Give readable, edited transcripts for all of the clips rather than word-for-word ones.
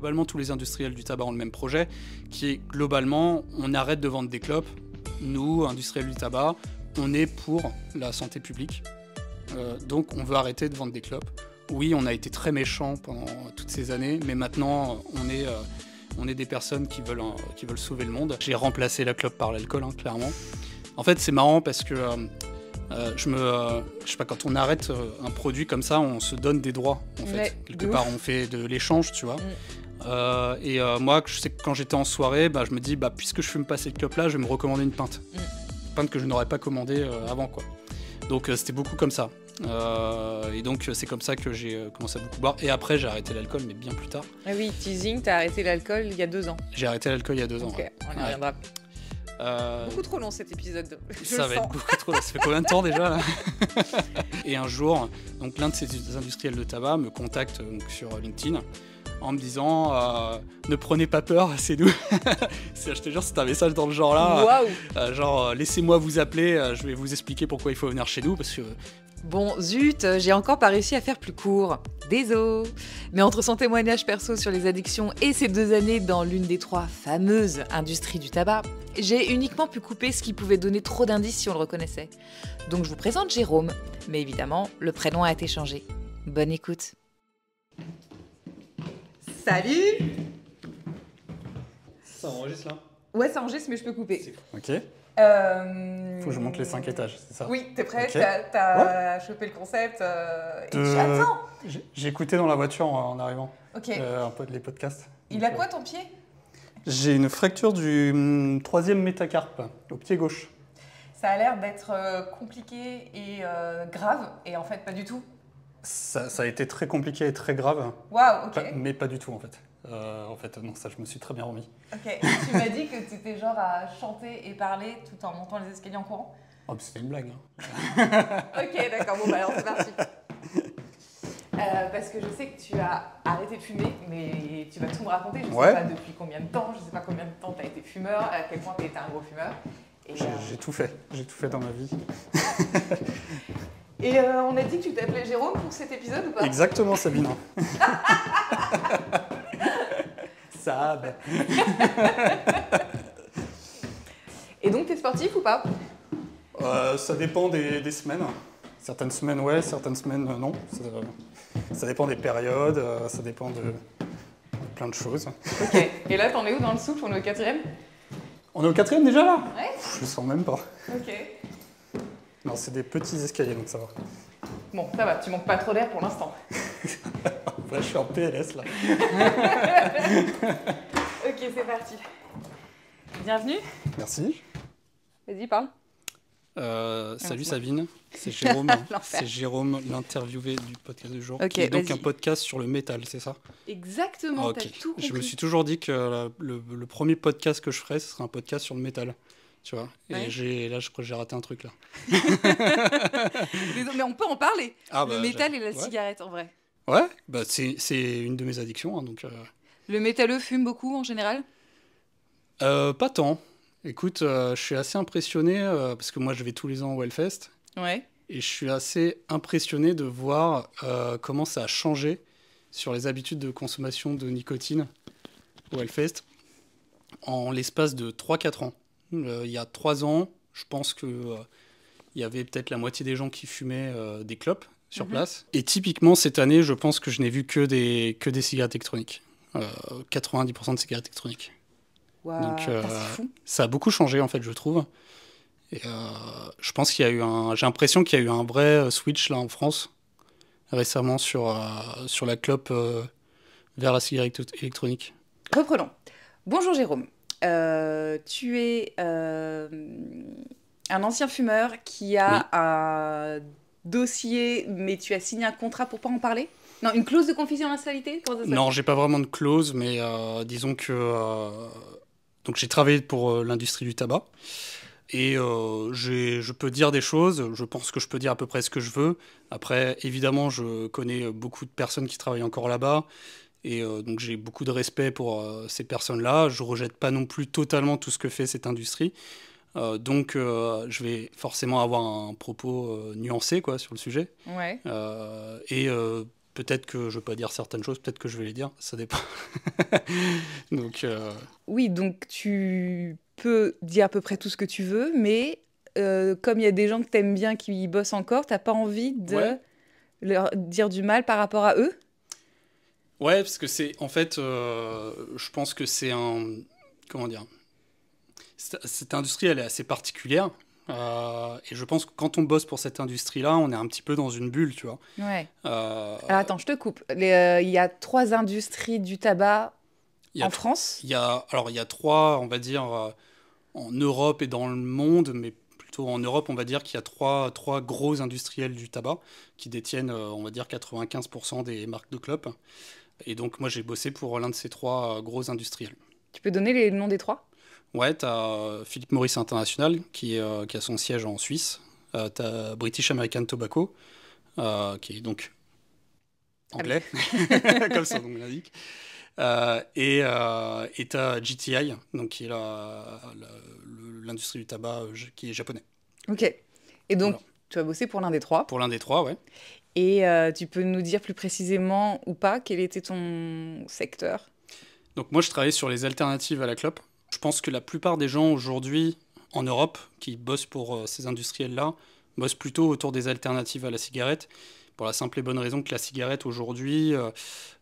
globalement tous les industriels du tabac ont le même projet, qui est globalement, on arrête de vendre des clopes. Nous, industriels du tabac, on est pour la santé publique. Donc on veut arrêter de vendre des clopes. Oui, on a été très méchants pendant toutes ces années, mais maintenant on est des personnes qui veulent sauver le monde. J'ai remplacé la clope par l'alcool, hein, clairement. En fait, c'est marrant parce que je sais pas, quand on arrête un produit comme ça, on se donne des droits. En fait, quelque part, on fait de l'échange, tu vois. Moi, je sais que quand j'étais en soirée, je me dis, puisque je fume pas cette clope-là, je vais me recommander une pinte. Une pinte que je n'aurais pas commandée avant, quoi. Donc c'était beaucoup comme ça. Et donc c'est comme ça que j'ai commencé à beaucoup boire. Et après j'ai arrêté l'alcool, mais bien plus tard. Ah oui, teasing, t'as arrêté l'alcool il y a 2 ans. J'ai arrêté l'alcool il y a 2 ans. Ok, Ouais. on y reviendra. Beaucoup trop long cet épisode. Ça va être beaucoup trop long. Ça fait combien de temps déjà là? Et un jour, donc, l'un de ces industriels de tabac me contacte sur LinkedIn en me disant ne prenez pas peur, c'est nous. Je te jure, c'est un message dans le genre là. Wow. Laissez-moi vous appeler, je vais vous expliquer pourquoi il faut venir chez nous parce que. Bon, zut, j'ai encore pas réussi à faire plus court. Désolé. Mais entre son témoignage perso sur les addictions et ses 2 années dans l'une des 3 fameuses industries du tabac, j'ai uniquement pu couper ce qui pouvait donner trop d'indices si on le reconnaissait. Donc je vous présente Jérôme. Mais évidemment, le prénom a été changé. Bonne écoute. Salut! Ça enregistre là? Ouais, ça enregistre, mais je peux couper. Ok. Faut que je monte les 5 étages, c'est ça? Oui, t'es prêt? Okay. T'as chopé le concept et j'attends. J'ai écouté dans la voiture en arrivant. Ok. Un peu les podcasts. Il a quoi ton pied? J'ai une fracture du 3e métacarpe au pied gauche. Ça a l'air d'être compliqué et grave, et en fait pas du tout. Ça a été très compliqué et très grave. Waouh, ok. Mais pas du tout en fait. Non, ça je me suis très bien remis. Ok, tu m'as dit que tu étais genre à chanter et parler tout en montant les escaliers en courant? Oh, c'était une blague. Ok, d'accord, bon alors c'est parti. Parce que je sais que tu as arrêté de fumer, mais tu vas tout me raconter. Je sais pas depuis combien de temps, je sais pas combien de temps tu as été fumeur, à quel point tu as été un gros fumeur. J'ai tout fait dans ma vie. Et on a dit que tu t'appelais Jérôme pour cet épisode ou pas? Exactement, Sabine. Sab. Et donc, t'es sportif ou pas? Ça dépend des semaines. Certaines semaines, ouais, certaines semaines, non. Ça dépend des périodes, ça dépend de plein de choses. Ok. Et là, t'en es où dans le souffle? On est au 4e? On est au 4e déjà là? Ouais. Je le sens même pas. Ok. Non, c'est des petits escaliers, donc ça va. Bon, ça va, tu manques pas trop d'air pour l'instant. Là, je suis en PLS, là. Ok, c'est parti. Bienvenue. Merci. Vas-y, parle. Salut Sabine, c'est Jérôme. C'est Jérôme, l'interviewé du podcast du jour. Okay, qui est donc un podcast sur le métal, c'est ça? Exactement, okay. T'as tout compris. Je me suis toujours dit que le premier podcast que je ferais, ce serait un podcast sur le métal. Tu vois, ouais. Et là, je crois que j'ai raté un truc là. Mais on peut en parler. Le métal et la cigarette, en vrai. Ouais, c'est une de mes addictions. Hein, donc, Le métalleux fume beaucoup en général? Pas tant. Écoute, je suis assez impressionné parce que moi, je vais tous les ans au Hellfest. Ouais. Et je suis assez impressionné de voir comment ça a changé sur les habitudes de consommation de nicotine au Hellfest en l'espace de 3-4 ans. Il y a 3 ans, je pense qu'il y avait peut-être la moitié des gens qui fumaient des clopes sur place. Et typiquement, cette année, je pense que je n'ai vu que des cigarettes électroniques. 90% de cigarettes électroniques. Wow, donc, c'est fou. Ça a beaucoup changé, en fait, je trouve. Et je pense qu'il y a eu j'ai l'impression qu'il y a eu un vrai switch, là, en France, récemment, sur la clope vers la cigarette électronique. Reprenons. Bonjour, Jérôme. Tu es un ancien fumeur qui a un dossier, mais tu as signé un contrat pour pas en parler? Non, une clause de confidentialité? Non, j'ai pas vraiment de clause, mais disons que donc j'ai travaillé pour l'industrie du tabac et je peux dire des choses. Je pense que je peux dire à peu près ce que je veux. Après, évidemment, je connais beaucoup de personnes qui travaillent encore là-bas. Et donc j'ai beaucoup de respect pour ces personnes-là. Je ne rejette pas non plus totalement tout ce que fait cette industrie. Donc je vais forcément avoir un propos nuancé quoi, sur le sujet. Ouais. Et peut-être que je ne vais pas dire certaines choses, peut-être que je vais les dire, ça dépend. Donc, Oui, donc tu peux dire à peu près tout ce que tu veux, mais comme il y a des gens que t'aimes bien qui y bossent encore, t'as pas envie de ouais. leur dire du mal par rapport à eux? Ouais, parce que c'est, en fait, je pense que c'est un, comment dire, cette industrie, elle est assez particulière. Et je pense que quand on bosse pour cette industrie-là, on est un petit peu dans une bulle, tu vois. Ouais. Euh, Alors attends, je te coupe. Il y a 3 industries du tabac Il y a, en tr- France. alors, il y a trois, on va dire, en Europe et dans le monde, mais plutôt en Europe, on va dire qu'il y a trois gros industriels du tabac qui détiennent, on va dire, 95% des marques de clopes. Et donc, moi, j'ai bossé pour l'un de ces trois gros industriels. Tu peux donner les noms des 3? Ouais, t'as Philip Morris International, qui a son siège en Suisse. T'as British American Tobacco, qui est donc Allez. anglais, comme son nom l'indique. Et t'as GTI, donc qui est l'industrie du tabac qui est japonais. Ok. Et donc, Voilà. tu as bossé pour l'un des 3. Pour l'un des trois, ouais. Et tu peux nous dire plus précisément ou pas quel était ton secteur? Donc moi, je travaillais sur les alternatives à la clope. Je pense que la plupart des gens aujourd'hui en Europe qui bossent pour ces industriels-là bossent plutôt autour des alternatives à la cigarette, pour la simple et bonne raison que la cigarette aujourd'hui,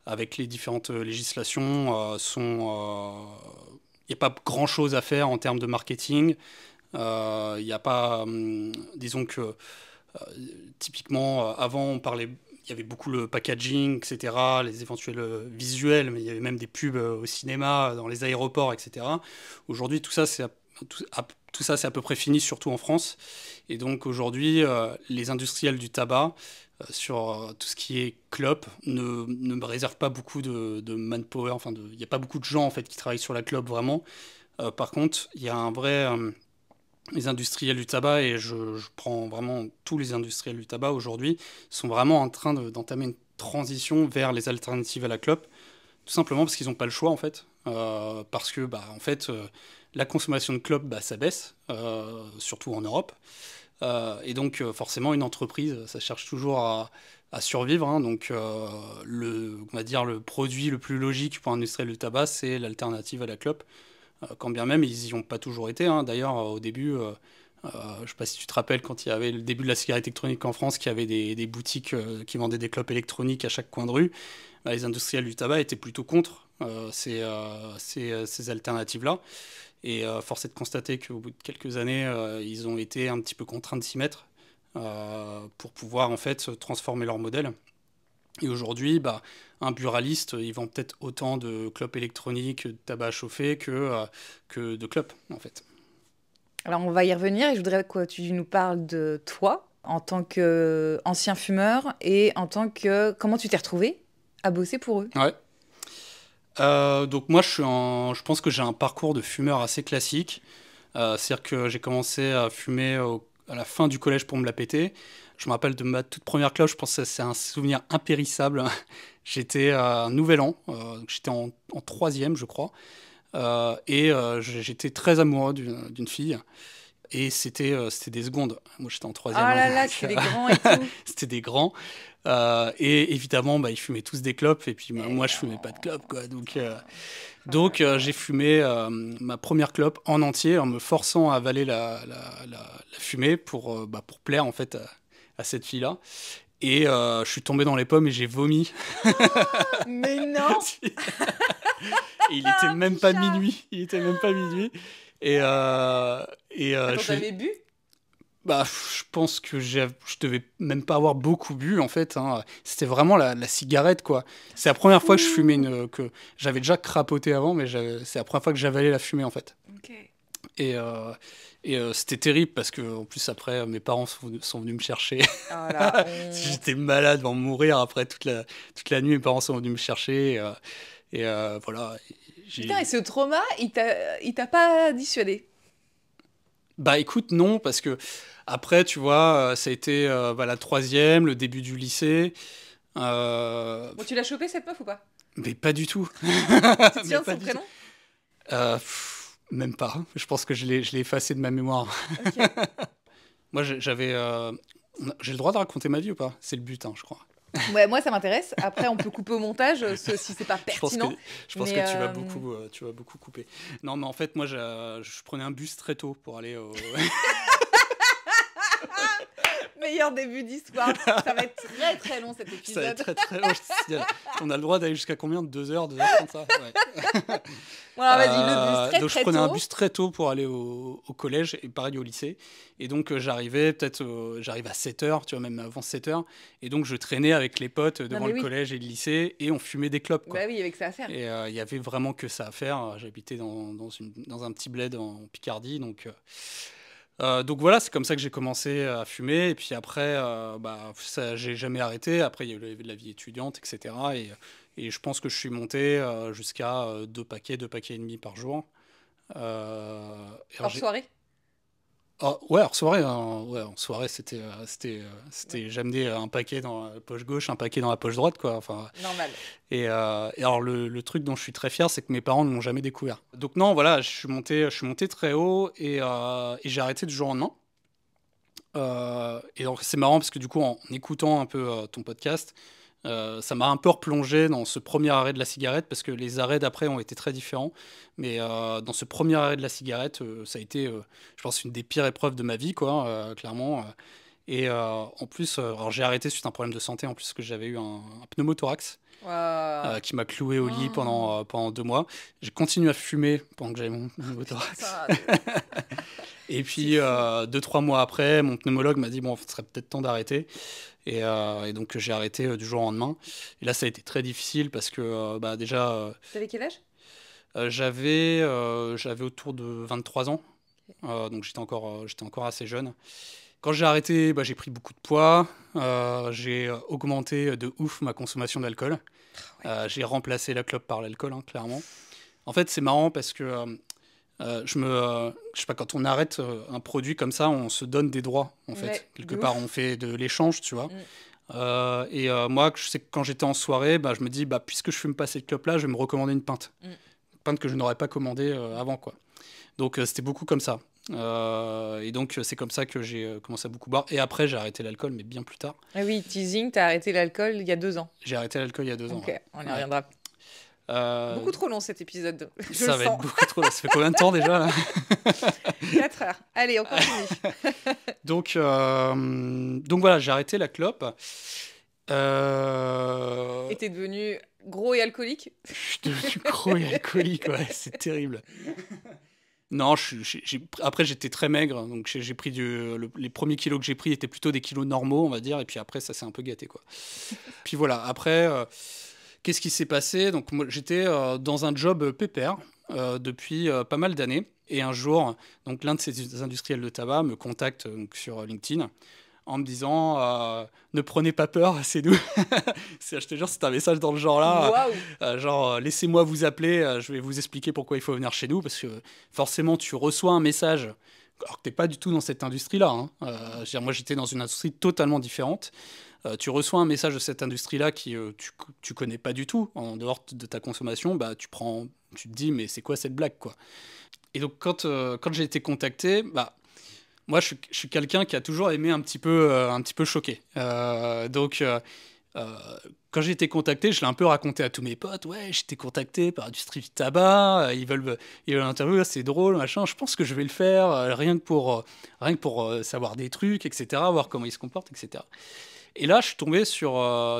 avec les différentes législations, il n'y a pas grand-chose à faire en termes de marketing. Il n'y a pas, disons que typiquement, avant, il y avait beaucoup le packaging, etc., les éventuels visuels, mais il y avait même des pubs au cinéma, dans les aéroports, etc. Aujourd'hui, tout ça, c'est à peu près fini, surtout en France. Et donc, aujourd'hui, les industriels du tabac, sur tout ce qui est clope, ne me réservent pas beaucoup de manpower. Enfin, il n'y a pas beaucoup de gens, en fait, qui travaillent sur la clope, vraiment. Par contre, il y a un vrai... les industriels du tabac, et je prends vraiment tous les industriels du tabac aujourd'hui, sont vraiment en train d'entamer une transition vers les alternatives à la clope, tout simplement parce qu'ils n'ont pas le choix en fait. Parce que bah, en fait, la consommation de clope, bah, ça baisse, surtout en Europe. Et donc forcément, une entreprise, ça cherche toujours à survivre. Hein. Donc on va dire le produit le plus logique pour un industriel du tabac, c'est l'alternative à la clope. Quand bien même ils n'y ont pas toujours été. Hein. D'ailleurs, au début, je ne sais pas si tu te rappelles, quand il y avait le début de la cigarette électronique en France, qu'il y avait des boutiques qui vendaient des clopes électroniques à chaque coin de rue, bah, les industriels du tabac étaient plutôt contre ces alternatives-là. Et force est de constater qu'au bout de quelques années, ils ont été un petit peu contraints de s'y mettre pour pouvoir en fait transformer leur modèle. Et aujourd'hui, bah, un buraliste, il vend peut-être autant de clopes électroniques, de tabac à chauffer que de clopes, en fait. Alors, on va y revenir et je voudrais que tu nous parles de toi en tant qu'ancien fumeur et en tant que... Comment tu t'es retrouvé à bosser pour eux? Ouais. Donc moi, je pense que j'ai un parcours de fumeur assez classique. C'est-à-dire que j'ai commencé à fumer à la fin du collège pour me la péter. Je me rappelle de ma toute première clope, je pense que c'est un souvenir impérissable. J'étais à un nouvel an, donc j'étais en troisième, je crois. J'étais très amoureux d'une fille. Et c'était des secondes. Moi, j'étais en troisième. Ah Hein, là là, donc, c'était des grands et tout. c'était des grands. Et évidemment, bah, ils fumaient tous des clopes. Et puis, bah, moi, je fumais pas de Oh. clopes, quoi. Donc, j'ai fumé ma première clope en entier en me forçant à avaler la fumée pour plaire, en fait, à cette fille-là. Et je suis tombé dans les pommes et j'ai vomi. Mais non! Et il était même pas Chat. minuit. Il était même pas minuit. Et Attends, je, t'avais bu? bah, je pense que je devais même pas avoir beaucoup bu en fait. Hein. C'était vraiment la cigarette quoi. C'est la première fois que je fumais que j'avais déjà crapoté avant, mais c'est la première fois que j'avalais la fumée en fait. Ok. Et, euh, c'était terrible parce que en plus après mes parents sont venus me chercher. Oh là, J'étais malade, d'en mourir après toute la nuit. Mes parents sont venus me chercher voilà. Putain, et ce trauma, il t'a pas dissuadé? Bah écoute, non, parce que après, tu vois, ça a été bah, la troisième, le début du lycée. Euh, Bon, tu l'as chopé cette meuf ou pas? mais pas du tout. Tu te Mais souviens de pas son du tout. prénom? Même pas. Je pense que je l'ai effacé de ma mémoire. Ok. Moi, j'ai le droit de raconter ma vie ou pas? C'est le but, hein, je crois. Ouais, moi, ça m'intéresse. Après, on peut couper au montage si c'est pas Je pense que, pertinent. je pense Mais que tu vas beaucoup couper. Non, mais en fait, moi, je prenais un bus très tôt pour aller au... meilleur début d'histoire. Ça va être très très long cet Ça va épisode. être très très long, je te signale. On a le droit d'aller jusqu'à combien? 2 heures, 2h30, ça ouais. Voilà, vas-y, le bus très Donc je très prenais un tôt. bus très tôt pour aller au collège et pareil au lycée. Et donc j'arrive à 7h, tu vois, même avant 7h. Et donc je traînais avec les potes devant mais le oui. collège et le lycée et on fumait des clopes, quoi. Bah oui, avec ça à faire. Et il y avait vraiment que ça à faire. J'habitais dans un petit bled en Picardie, donc voilà, c'est comme ça que j'ai commencé à fumer. Et puis après, ça, j'ai jamais arrêté. Après, il y a eu la vie étudiante, etc. Et je pense que je suis monté jusqu'à 2 paquets et demi par jour. Et alors, Hors soirée. ouais, en soirée, hein, ouais, en soirée, j'amenais un paquet dans la poche gauche, un paquet dans la poche droite, quoi. Enfin, Normal. et alors le truc dont je suis très fier, c'est que mes parents ne m'ont jamais découvert. Donc non, voilà, je suis monté très haut et j'ai arrêté du jour au lendemain. Et donc c'est marrant parce que du coup, en écoutant un peu ton podcast, ça m'a un peu replongé dans ce premier arrêt de la cigarette parce que les arrêts d'après ont été très différents. Mais dans ce premier arrêt de la cigarette, ça a été, je pense, une des pires épreuves de ma vie, quoi, clairement. Et en plus, alors j'ai arrêté suite à un problème de santé, en plus que j'avais eu un pneumothorax Waouh. qui m'a cloué au lit Oh. pendant 2 mois. J'ai continué à fumer pendant que j'avais mon pneumothorax. Ça, Et c'est puis, fou. 2, 3 mois après, mon pneumologue m'a dit, bon, ce serait peut-être temps d'arrêter. Et donc, j'ai arrêté du jour au lendemain. Et là, ça a été très difficile parce que, déjà, T'avais quel âge? j'avais autour de 23 ans. Donc, j'étais encore assez jeune. Quand j'ai arrêté, j'ai pris beaucoup de poids. J'ai augmenté de ouf ma consommation d'alcool. J'ai remplacé la clope par l'alcool, hein, clairement. En fait, c'est marrant parce que je sais pas, quand on arrête un produit comme ça, on se donne des droits, en fait. Ouais, Quelque de part, ouf. on fait de l'échange, tu vois. Mm. Moi, je sais que quand j'étais en soirée, je me dis, puisque je fume pas cette clope-là, je vais me recommander une pinte. Mm. Une pinte que je n'aurais pas commandée avant, quoi. Donc, c'était beaucoup comme ça. Et donc, c'est comme ça que j'ai commencé à beaucoup boire. Et après, j'ai arrêté l'alcool, mais bien plus tard. Ah oui, teasing, t'as arrêté l'alcool il y a 2 ans. J'ai arrêté l'alcool il y a 2 ans. Ok, Ouais. on y Ouais. reviendra. Euh, Beaucoup trop long cet épisode, je Ça le va être sens. beaucoup trop. Ça fait combien de temps déjà là 4 heures. Allez, on continue. donc voilà, j'ai arrêté la clope. Et t'es devenu gros et alcoolique? Je suis devenu gros et alcoolique, ouais, c'est terrible. Non, après j'étais très maigre, donc j'ai pris les premiers kilos que j'ai pris étaient plutôt des kilos normaux, on va dire, et puis après ça s'est un peu gâté, quoi. Puis voilà, après, qu'est-ce qui s'est passé? Donc moi j'étais dans un job pépère depuis pas mal d'années, et un jour, donc l'un de ces industriels de tabac me contacte donc, sur LinkedIn en me disant ne prenez pas peur, c'est nous. Je te jure, c'est un message dans le genre là. Waouh. Laissez-moi vous appeler, je vais vous expliquer pourquoi il faut venir chez nous, parce que forcément, tu reçois un message, alors que tu n'es pas du tout dans cette industrie-là. Hein. Je veux dire, moi, j'étais dans une industrie totalement différente. Tu reçois un message de cette industrie-là qui tu connais pas du tout, en dehors de ta consommation, tu te dis, mais c'est quoi cette blague, quoi. Et donc, quand j'ai été contacté, moi, je suis quelqu'un qui a toujours aimé un petit peu choquer. Quand j'ai été contacté, je l'ai un peu raconté à tous mes potes. Ouais, j'ai été contacté par l'industrie du tabac. Ils veulent l'interview, c'est drôle, machin. Je pense que je vais le faire, rien que pour savoir des trucs, etc., voir comment ils se comportent, etc. Et là, je suis tombé sur...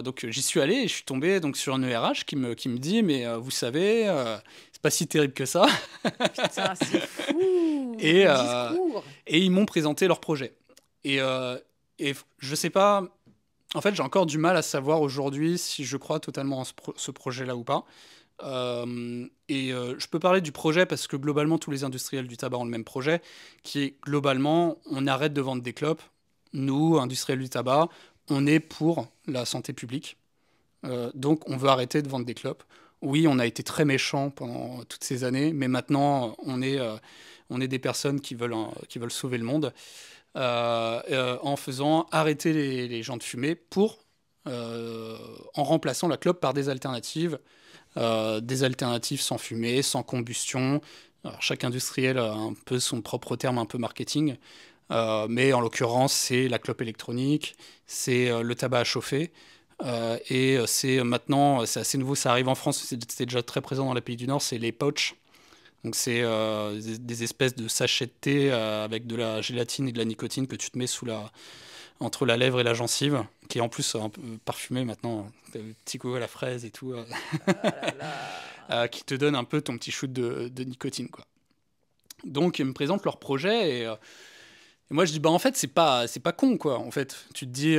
donc, j'y suis allé et je suis tombé donc, sur un ERH qui me dit, mais vous savez, c'est pas si terrible que ça. Putain, c'est fou. Et, Le discours. Et ils m'ont présenté leur projet. Et je sais pas... En fait, j'ai encore du mal à savoir aujourd'hui si je crois totalement en ce projet-là ou pas. Je peux parler du projet parce que globalement, tous les industriels du tabac ont le même projet, qui est globalement, on arrête de vendre des clopes. Nous, industriels du tabac, on est pour la santé publique. Donc, on veut arrêter de vendre des clopes. Oui, on a été très méchants pendant toutes ces années, mais maintenant, on est des personnes qui veulent sauver le monde. En faisant arrêter les gens de fumer en remplaçant la clope par des alternatives sans fumée, sans combustion. Alors, chaque industriel a un peu son propre terme un peu marketing, mais en l'occurrence c'est la clope électronique, c'est le tabac à chauffer. Et maintenant, c'est assez nouveau, ça arrive en France, c'est déjà très présent dans les pays du Nord, c'est les pouches. Donc c'est des espèces de sachets de thé avec de la gélatine et de la nicotine que tu te mets entre la lèvre et la gencive, qui est en plus un peu parfumé maintenant, petit goût à la fraise et tout, qui te donne un peu ton petit shoot de nicotine, quoi. Donc ils me présentent leur projet et moi je dis bah en fait c'est pas con, quoi. En fait tu te dis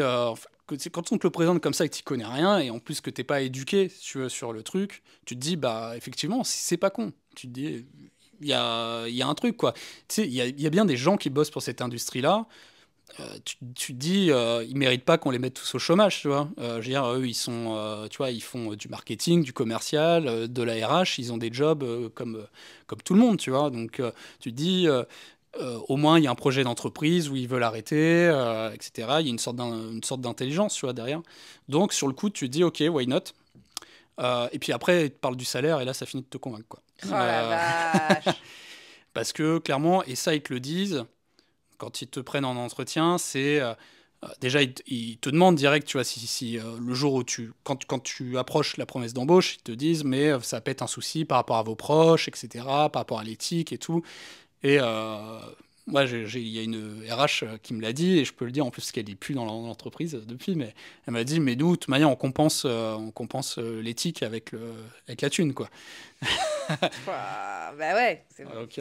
quand on te le présente comme ça et que tu connais rien et en plus que t'es pas éduqué sur le truc, tu te dis bah effectivement c'est pas con. Tu te dis il y a un truc, quoi. Tu sais il y a bien des gens qui bossent pour cette industrie là. Tu te dis, ils méritent pas qu'on les mette tous au chômage, tu vois. Je veux dire, eux, ils sont, tu vois, ils font du marketing, du commercial, de la RH, ils ont des jobs comme tout le monde, tu vois. Donc, tu te dis, au moins, il y a un projet d'entreprise où ils veulent arrêter, etc. Il y a une sorte d'intelligence, tu vois, derrière. Donc, sur le coup, tu te dis, ok, why not? Et puis après, ils te parlent du salaire, et là, ça finit de te convaincre, quoi. Oh la vache. Parce que, clairement, et ça, ils te le disent, quand ils te prennent en entretien, c'est déjà ils te demandent direct, tu vois, si le jour où quand tu approches la promesse d'embauche, ils te disent mais ça peut être un souci par rapport à vos proches, etc., par rapport à l'éthique et tout. Et moi, il y a une RH qui me l'a dit et je peux le dire en plus parce qu'elle n'est plus dans l'entreprise depuis, mais elle m'a dit mais nous, de toute manière, on compense l'éthique avec la thune, quoi. Bah ouais. Donc,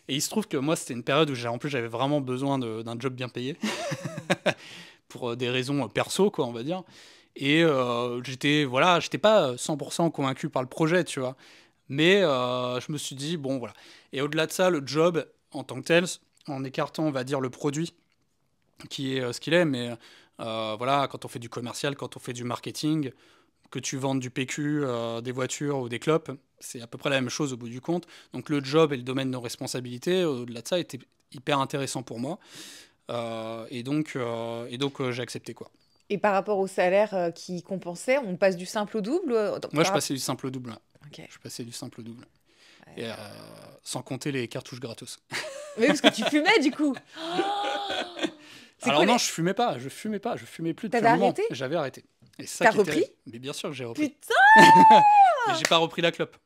et il se trouve que moi, c'était une période où en plus j'avais vraiment besoin d'un job bien payé pour des raisons perso, quoi, on va dire. Et j'étais pas 100% convaincu par le projet, tu vois. Mais je me suis dit, bon, voilà. Et au-delà de ça, le job en tant que tel, en écartant, on va dire, le produit qui est ce qu'il est, mais voilà, quand on fait du commercial, quand on fait du marketing, que tu vendes du PQ, des voitures ou des clopes, c'est à peu près la même chose au bout du compte. Donc le job et le domaine de responsabilité, au-delà de ça, était hyper intéressant pour moi. Et donc j'ai accepté, quoi. Et par rapport au salaire qui compensait, on passe du simple au double Moi, je passais du simple au double, là. Ok. Je passais du simple au double. Ouais. Et, sans compter les cartouches gratos. Oui, parce que tu fumais du coup. C'est Alors quoi, non, je fumais pas, je fumais plus depuis T'avais un moment. arrêté? J'avais arrêté. Et ça T'as qui est repris? terrible. Mais bien sûr que j'ai repris. Putain! Mais j'ai pas repris la clope.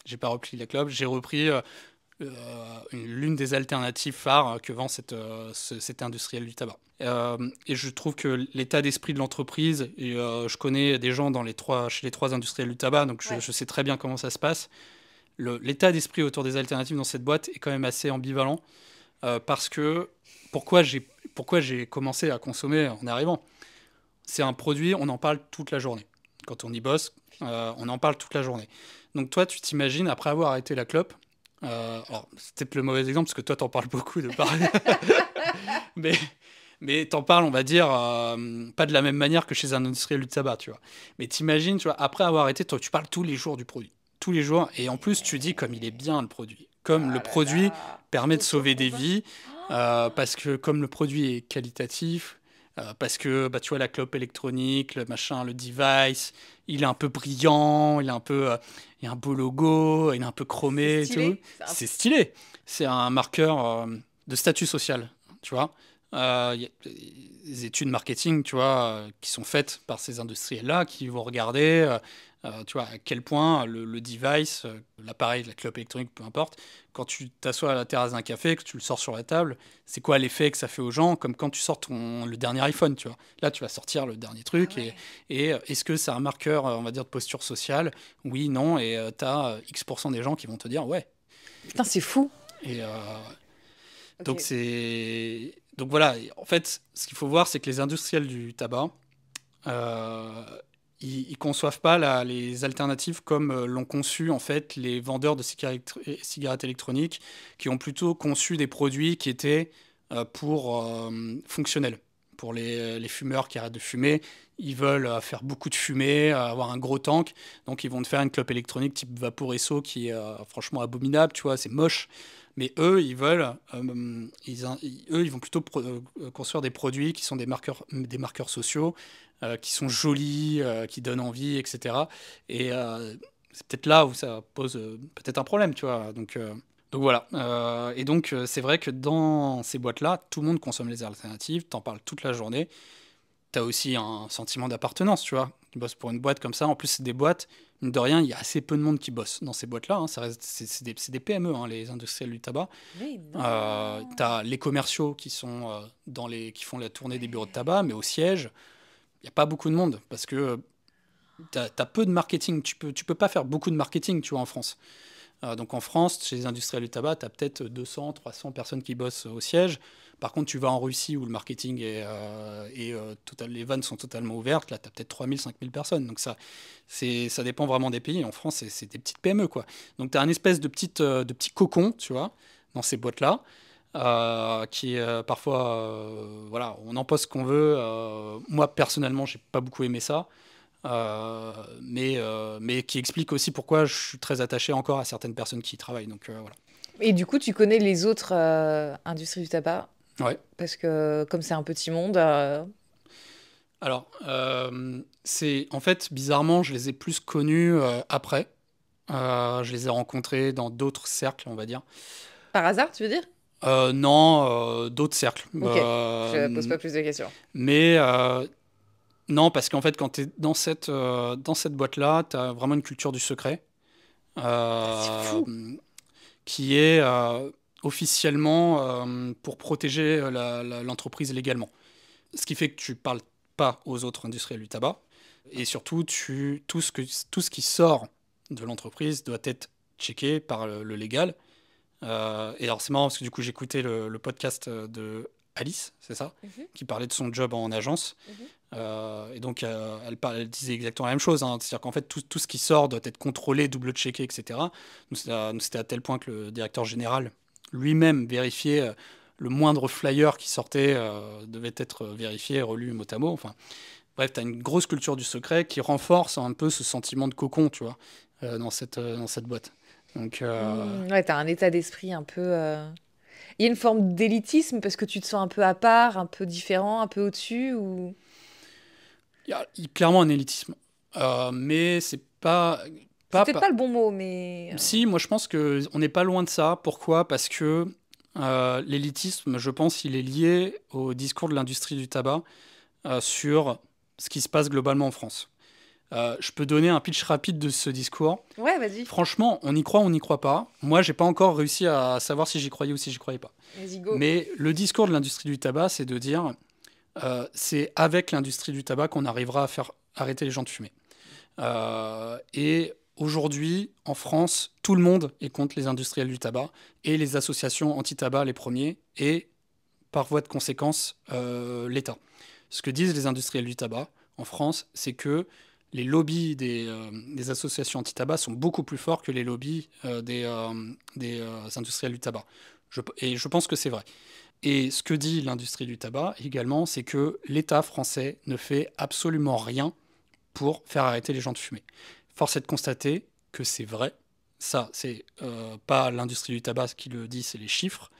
J'ai pas repris la clope. J'ai repris l'une des alternatives phares que vend cet industriel du tabac. Et je trouve que l'état d'esprit de l'entreprise, et je connais des gens chez les trois industriels du tabac, donc Ouais. je sais très bien comment ça se passe. L'état d'esprit autour des alternatives dans cette boîte est quand même assez ambivalent. Parce que pourquoi j'ai commencé à consommer en arrivant? C'est un produit, on en parle toute la journée. Quand on y bosse, on en parle toute la journée. Donc toi, tu t'imagines, après avoir arrêté la clope, alors c'est peut-être le mauvais exemple, parce que toi, t'en parles beaucoup de parler, mais t'en parles, on va dire, pas de la même manière que chez un industriel du tabac, tu vois. Mais t'imagines, tu vois, après avoir arrêté, toi, tu parles tous les jours du produit. Tous les jours, et en plus, tu dis comme il est bien, le produit. Comme le Ah là produit là. permet de Faut sauver qu'on des va- vies, parce que comme le produit est qualitatif, parce que bah, tu vois la clope électronique, le machin, le device, il est un peu brillant, il y a un beau logo, il est un peu C'est chromé et tout. stylé. C'est stylé. C'est un marqueur de statut social, tu vois. Il y a des études marketing, tu vois, qui sont faites par ces industriels-là, qui vont regarder, tu vois, à quel point le device, l'appareil, la clope électronique, peu importe, quand tu t'assois à la terrasse d'un café, que tu le sors sur la table, c'est quoi l'effet que ça fait aux gens, comme quand tu sors le dernier iPhone, tu vois. Là, tu vas sortir le dernier Ah truc, ouais. et est-ce que c'est un marqueur, on va dire, de posture sociale? Oui, non, et tu as X% des gens qui vont te dire ouais. Putain, c'est fou. Et Ok. donc voilà, en fait, ce qu'il faut voir, c'est que les industriels du tabac, ils conçoivent pas les alternatives comme l'ont conçu en fait les vendeurs de cigarettes électroniques, qui ont plutôt conçu des produits qui étaient fonctionnels. Pour les fumeurs qui arrêtent de fumer, ils veulent faire beaucoup de fumée, avoir un gros tank, donc ils vont te faire une clope électronique type Vaporesso qui est franchement abominable, tu vois, c'est moche. Mais eux, ils vont plutôt construire des produits qui sont des marqueurs sociaux, qui sont jolis, qui donnent envie, etc. Et c'est peut-être là où ça pose peut-être un problème, tu vois. Donc voilà. Et donc c'est vrai que dans ces boîtes-là, tout le monde consomme les alternatives, t'en parles toute la journée. tu as aussi un sentiment d'appartenance, tu vois. Tu bosses pour une boîte comme ça. En plus, c'est des boîtes, mine de rien, il y a assez peu de monde qui bosse dans ces boîtes-là. Hein. C'est des PME, hein, les industriels du tabac. Mais non. Tu as les commerciaux qui sont qui font la tournée des bureaux de tabac, mais au siège, il n'y a pas beaucoup de monde parce que tu as peu de marketing. Tu peux pas faire beaucoup de marketing, tu vois, en France. Donc en France, chez les industriels du tabac, tu as peut-être 200, 300 personnes qui bossent au siège. Par contre, tu vas en Russie où le marketing les vannes sont totalement ouvertes. Là, tu as peut-être 3000, 5000 personnes. Donc ça dépend vraiment des pays. En France, c'est des petites PME, quoi. Donc tu as un espèce de petit cocon, tu vois, dans ces boîtes-là, qui parfois, voilà, on en pose ce qu'on veut. Moi, personnellement, j'ai pas beaucoup aimé ça. Mais qui explique aussi pourquoi je suis très attaché encore à certaines personnes qui y travaillent. Donc voilà. Et du coup, tu connais les autres industries du tabac? Ouais. Parce que comme c'est un petit monde, Alors, en fait, bizarrement, je les ai plus connus après. Je les ai rencontrés dans d'autres cercles, on va dire. par hasard, tu veux dire? Non, d'autres cercles. Ok, je pose pas plus de questions. Mais non, parce qu'en fait, quand tu es dans cette boîte-là, tu as vraiment une culture du secret C'est fou. qui est officiellement pour protéger l'entreprise légalement. Ce qui fait que tu parles pas aux autres industriels du tabac. Et surtout, tout ce qui sort de l'entreprise doit être checké par le légal. Et alors, c'est marrant parce que du coup, j'écoutais le podcast de Alice, c'est ça, Mhm, qui parlait de son job en agence. mhm. Et donc, elle disait exactement la même chose. Hein. C'est-à-dire qu'en fait, tout ce qui sort doit être contrôlé, double-checké, etc. Nous, c'était à tel point que le directeur général lui-même vérifiait le moindre flyer qui sortait devait être vérifié, relu mot à mot. Enfin, bref, tu as une grosse culture du secret qui renforce un peu ce sentiment de cocon, tu vois, dans cette boîte. Donc, Ouais, t'as un état d'esprit un peu. Il y a une forme d'élitisme parce que tu te sens un peu à part, un peu différent, un peu au-dessus ou. il y a clairement un élitisme. Mais c'est pas, C'est pas, peut-être pas- pas le bon mot, mais. Si, moi je pense qu'on n'est pas loin de ça. Pourquoi? Parce que l'élitisme, je pense, il est lié au discours de l'industrie du tabac sur ce qui se passe globalement en France. Je peux donner un pitch rapide de ce discours. Ouais, vas-y. Franchement, on y croit, on n'y croit pas. Moi, j'ai pas encore réussi à savoir si j'y croyais ou si j'y croyais pas. Vas-y, go. Mais le discours de l'industrie du tabac, c'est de dire c'est avec l'industrie du tabac qu'on arrivera à faire arrêter les gens de fumer. Et aujourd'hui, en France, tout le monde est contre les industriels du tabac et les associations anti-tabac les premiers et par voie de conséquence l'État. Ce que disent les industriels du tabac en France, c'est que les lobbies des associations anti-tabac sont beaucoup plus forts que les lobbies des industriels du tabac. Et je pense que c'est vrai. Et ce que dit l'industrie du tabac également, c'est que l'État français ne fait absolument rien pour faire arrêter les gens de fumer. Force est de constater que c'est vrai. Ça, c'est pas l'industrie du tabac qui le dit, c'est les chiffres.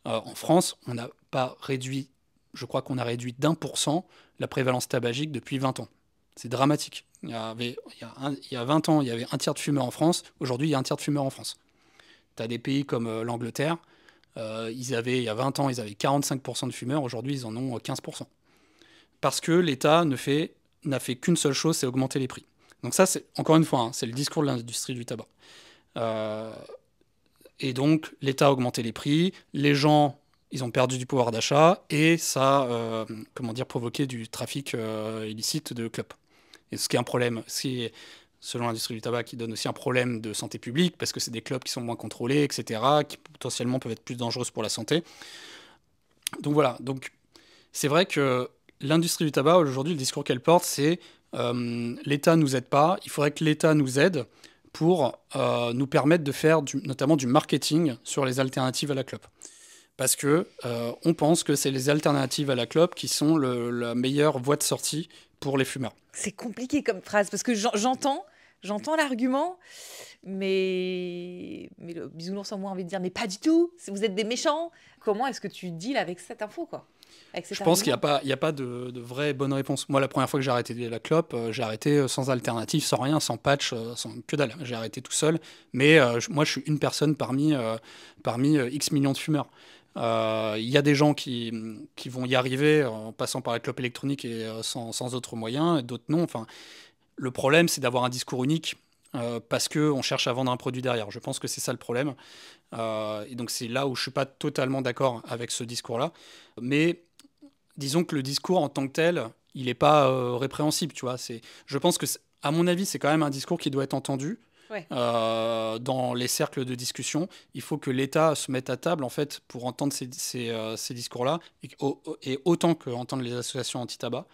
En France, on n'a pas réduit, je crois qu'on a réduit d'1% la prévalence tabagique depuis 20 ans. C'est dramatique. Il y a 20 ans, il y avait un tiers de fumeurs en France. Aujourd'hui, il y a un tiers de fumeurs en France. Tu as des pays comme l'Angleterre. Il y a 20 ans, ils avaient 45% de fumeurs. Aujourd'hui, ils en ont 15%. Parce que l'État n'a fait qu'une seule chose, c'est augmenter les prix. Donc ça, c'est encore une fois, hein, c'est le discours de l'industrie du tabac. Et donc, l'État a augmenté les prix, les gens, ils ont perdu du pouvoir d'achat, et ça a provoqué du trafic illicite de clopes. Et ce qui est un problème, c'est, selon l'industrie du tabac, qui donne aussi un problème de santé publique, parce que c'est des clopes qui sont moins contrôlées, etc., qui potentiellement peuvent être plus dangereuses pour la santé. Donc voilà, donc c'est vrai que l'industrie du tabac, aujourd'hui, le discours qu'elle porte, c'est l'État ne nous aide pas, il faudrait que l'État nous aide pour nous permettre de faire notamment du marketing sur les alternatives à la clope. Parce que on pense que c'est les alternatives à la clope qui sont la meilleure voie de sortie pour les fumeurs. C'est compliqué comme phrase parce que j'entends l'argument, mais le bisounours a moins envie de dire mais pas du tout, vous êtes des méchants. Comment est-ce que tu deals avec cette info, quoi? Avec cet Je pense qu'il argument? n'y a pas de vraie bonne réponse. Moi, la première fois que j'ai arrêté la clope, j'ai arrêté sans alternative, sans rien, sans patch, sans que dalle. J'ai arrêté tout seul. Mais moi, je suis une personne parmi X millions de fumeurs. Il y a des gens qui vont y arriver en passant par la clope électronique et sans autre moyen, et d'autres non. Enfin, le problème, c'est d'avoir un discours unique parce qu'on cherche à vendre un produit derrière. Je pense que c'est ça le problème. Et donc c'est là où je ne suis pas totalement d'accord avec ce discours-là. Mais disons que le discours en tant que tel, il n'est pas répréhensible. Tu vois. Je pense que, à mon avis, c'est quand même un discours qui doit être entendu. Ouais. Dans les cercles de discussion, il faut que l'État se mette à table en fait pour entendre ces discours-là et autant qu'entendre les associations anti-tabac.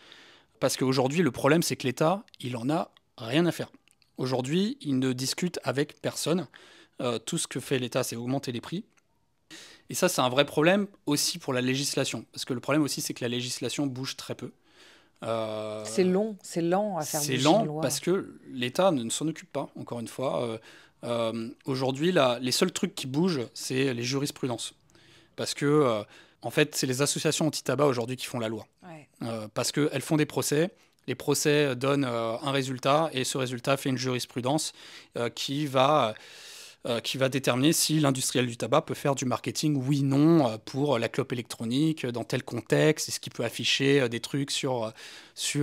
Parce qu'aujourd'hui, le problème, c'est que l'État, il en a rien à faire. Aujourd'hui, il ne discute avec personne. Tout ce que fait l'État, c'est augmenter les prix. Et ça, c'est un vrai problème aussi pour la législation. Parce que le problème aussi, c'est que la législation bouge très peu. C'est lent à faire bouger C'est une lent loi. parce que l'État ne s'en occupe pas, encore une fois. Aujourd'hui, les seuls trucs qui bougent, c'est les jurisprudences. Parce que, en fait, c'est les associations anti-tabac aujourd'hui qui font la loi. Ouais. Parce qu'elles font des procès. Les procès donnent un résultat et ce résultat fait une jurisprudence qui va déterminer si l'industriel du tabac peut faire du marketing, oui, non, pour la clope électronique, dans tel contexte, est-ce qu'il peut afficher des trucs sur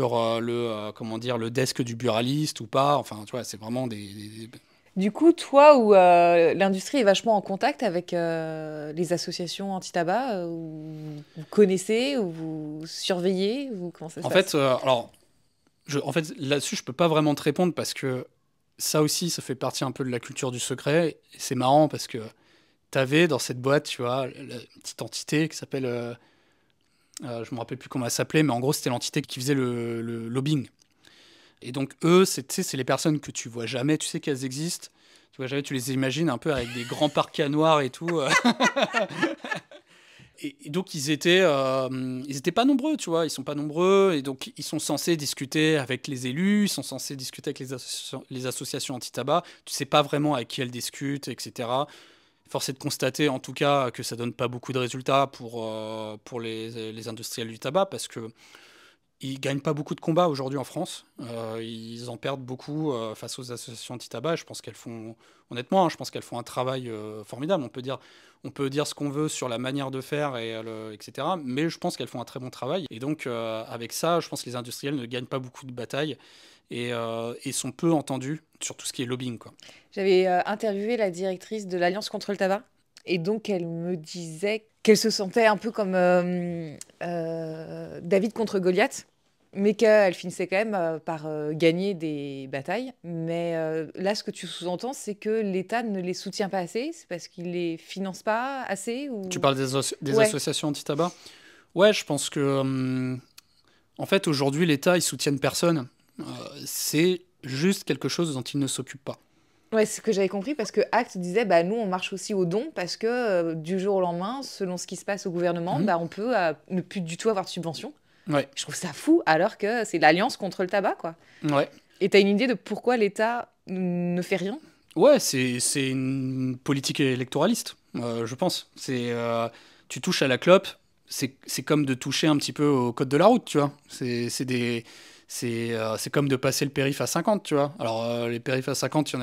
le desk du buraliste ou pas. Enfin, tu vois, c'est vraiment Du coup, toi, où l'industrie est vachement en contact avec les associations anti-tabac, vous connaissez, ou vous surveillez, ou comment ça se En passe? fait, là-dessus, je peux pas vraiment te répondre parce que ça aussi, ça fait partie un peu de la culture du secret. Et c'est marrant parce que tu avais dans cette boîte, tu vois, la petite entité qui s'appelle, je me rappelle plus comment elle s'appelait, mais en gros, c'était l'entité qui faisait le lobbying. Et donc, eux, c'est les personnes que tu vois jamais, tu sais qu'elles existent. Tu vois jamais, tu les imagines un peu avec des grands parkas noirs et tout. Et donc, ils étaient pas nombreux, tu vois. Ils sont pas nombreux. Et donc, ils sont censés discuter avec les élus, ils sont censés discuter avec les associations anti-tabac. Tu sais pas vraiment avec qui elles discutent, etc. Force est de constater, en tout cas, que ça donne pas beaucoup de résultats pour les industriels du tabac parce que ils gagnent pas beaucoup de combats aujourd'hui en France. Ils en perdent beaucoup face aux associations anti-tabac. Je pense qu'elles font, honnêtement, je pense qu'elles font un travail formidable. On peut dire ce qu'on veut sur la manière de faire, etc. Mais je pense qu'elles font un très bon travail. Et donc, avec ça, je pense que les industriels ne gagnent pas beaucoup de batailles et sont peu entendus sur tout ce qui est lobbying, quoi. J'avais interviewé la directrice de l'Alliance contre le tabac. Et donc, elle me disait qu'elle se sentait un peu comme David contre Goliath, mais qu'elle finissait quand même par gagner des batailles. Mais là, ce que tu sous-entends, c'est que l'État ne les soutient pas assez. C'est parce qu'il les finance pas assez, ou... Tu parles des Ouais. associations anti-tabac? Ouais, je pense que, en fait, aujourd'hui, l'État, ils soutiennent personne. C'est juste quelque chose dont ils ne s'occupent pas. Ouais, c'est ce que j'avais compris, parce que Act disait, bah, nous, on marche aussi au don, parce que du jour au lendemain, selon ce qui se passe au gouvernement, Mhm. bah, on peut ne plus du tout avoir de subventions. Ouais, Je trouve ça fou, alors que c'est l'Alliance contre le tabac, quoi. ouais. Et t'as une idée de pourquoi l'État ne fait rien? Ouais, c'est une politique électoraliste, je pense. Tu touches à la clope, c'est comme de toucher un petit peu au code de la route, tu vois. C'est comme de passer le périph' à 50, tu vois. Alors, les périphs à 50, il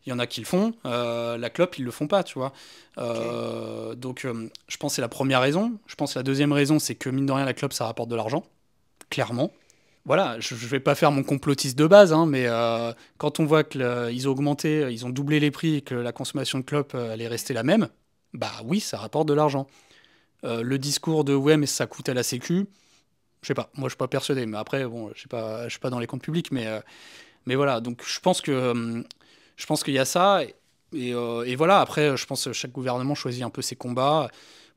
y en a qui le font. La clope, ils le font pas, tu vois. Donc, je pense que c'est la première raison. Je pense que la deuxième raison, c'est que, mine de rien, la clope, ça rapporte de l'argent, clairement. Voilà, je vais pas faire mon complotiste de base, hein, mais quand on voit qu'ils ont augmenté, ils ont doublé les prix et que la consommation de clopes, elle est restée la même, bah oui, ça rapporte de l'argent. Le discours de ouais, mais ça coûte à la Sécu, je sais pas, moi je suis pas persuadé, mais après, bon, je suis pas dans les comptes publics, mais voilà, donc je pense qu'il y a ça, et voilà, après, je pense que chaque gouvernement choisit un peu ses combats.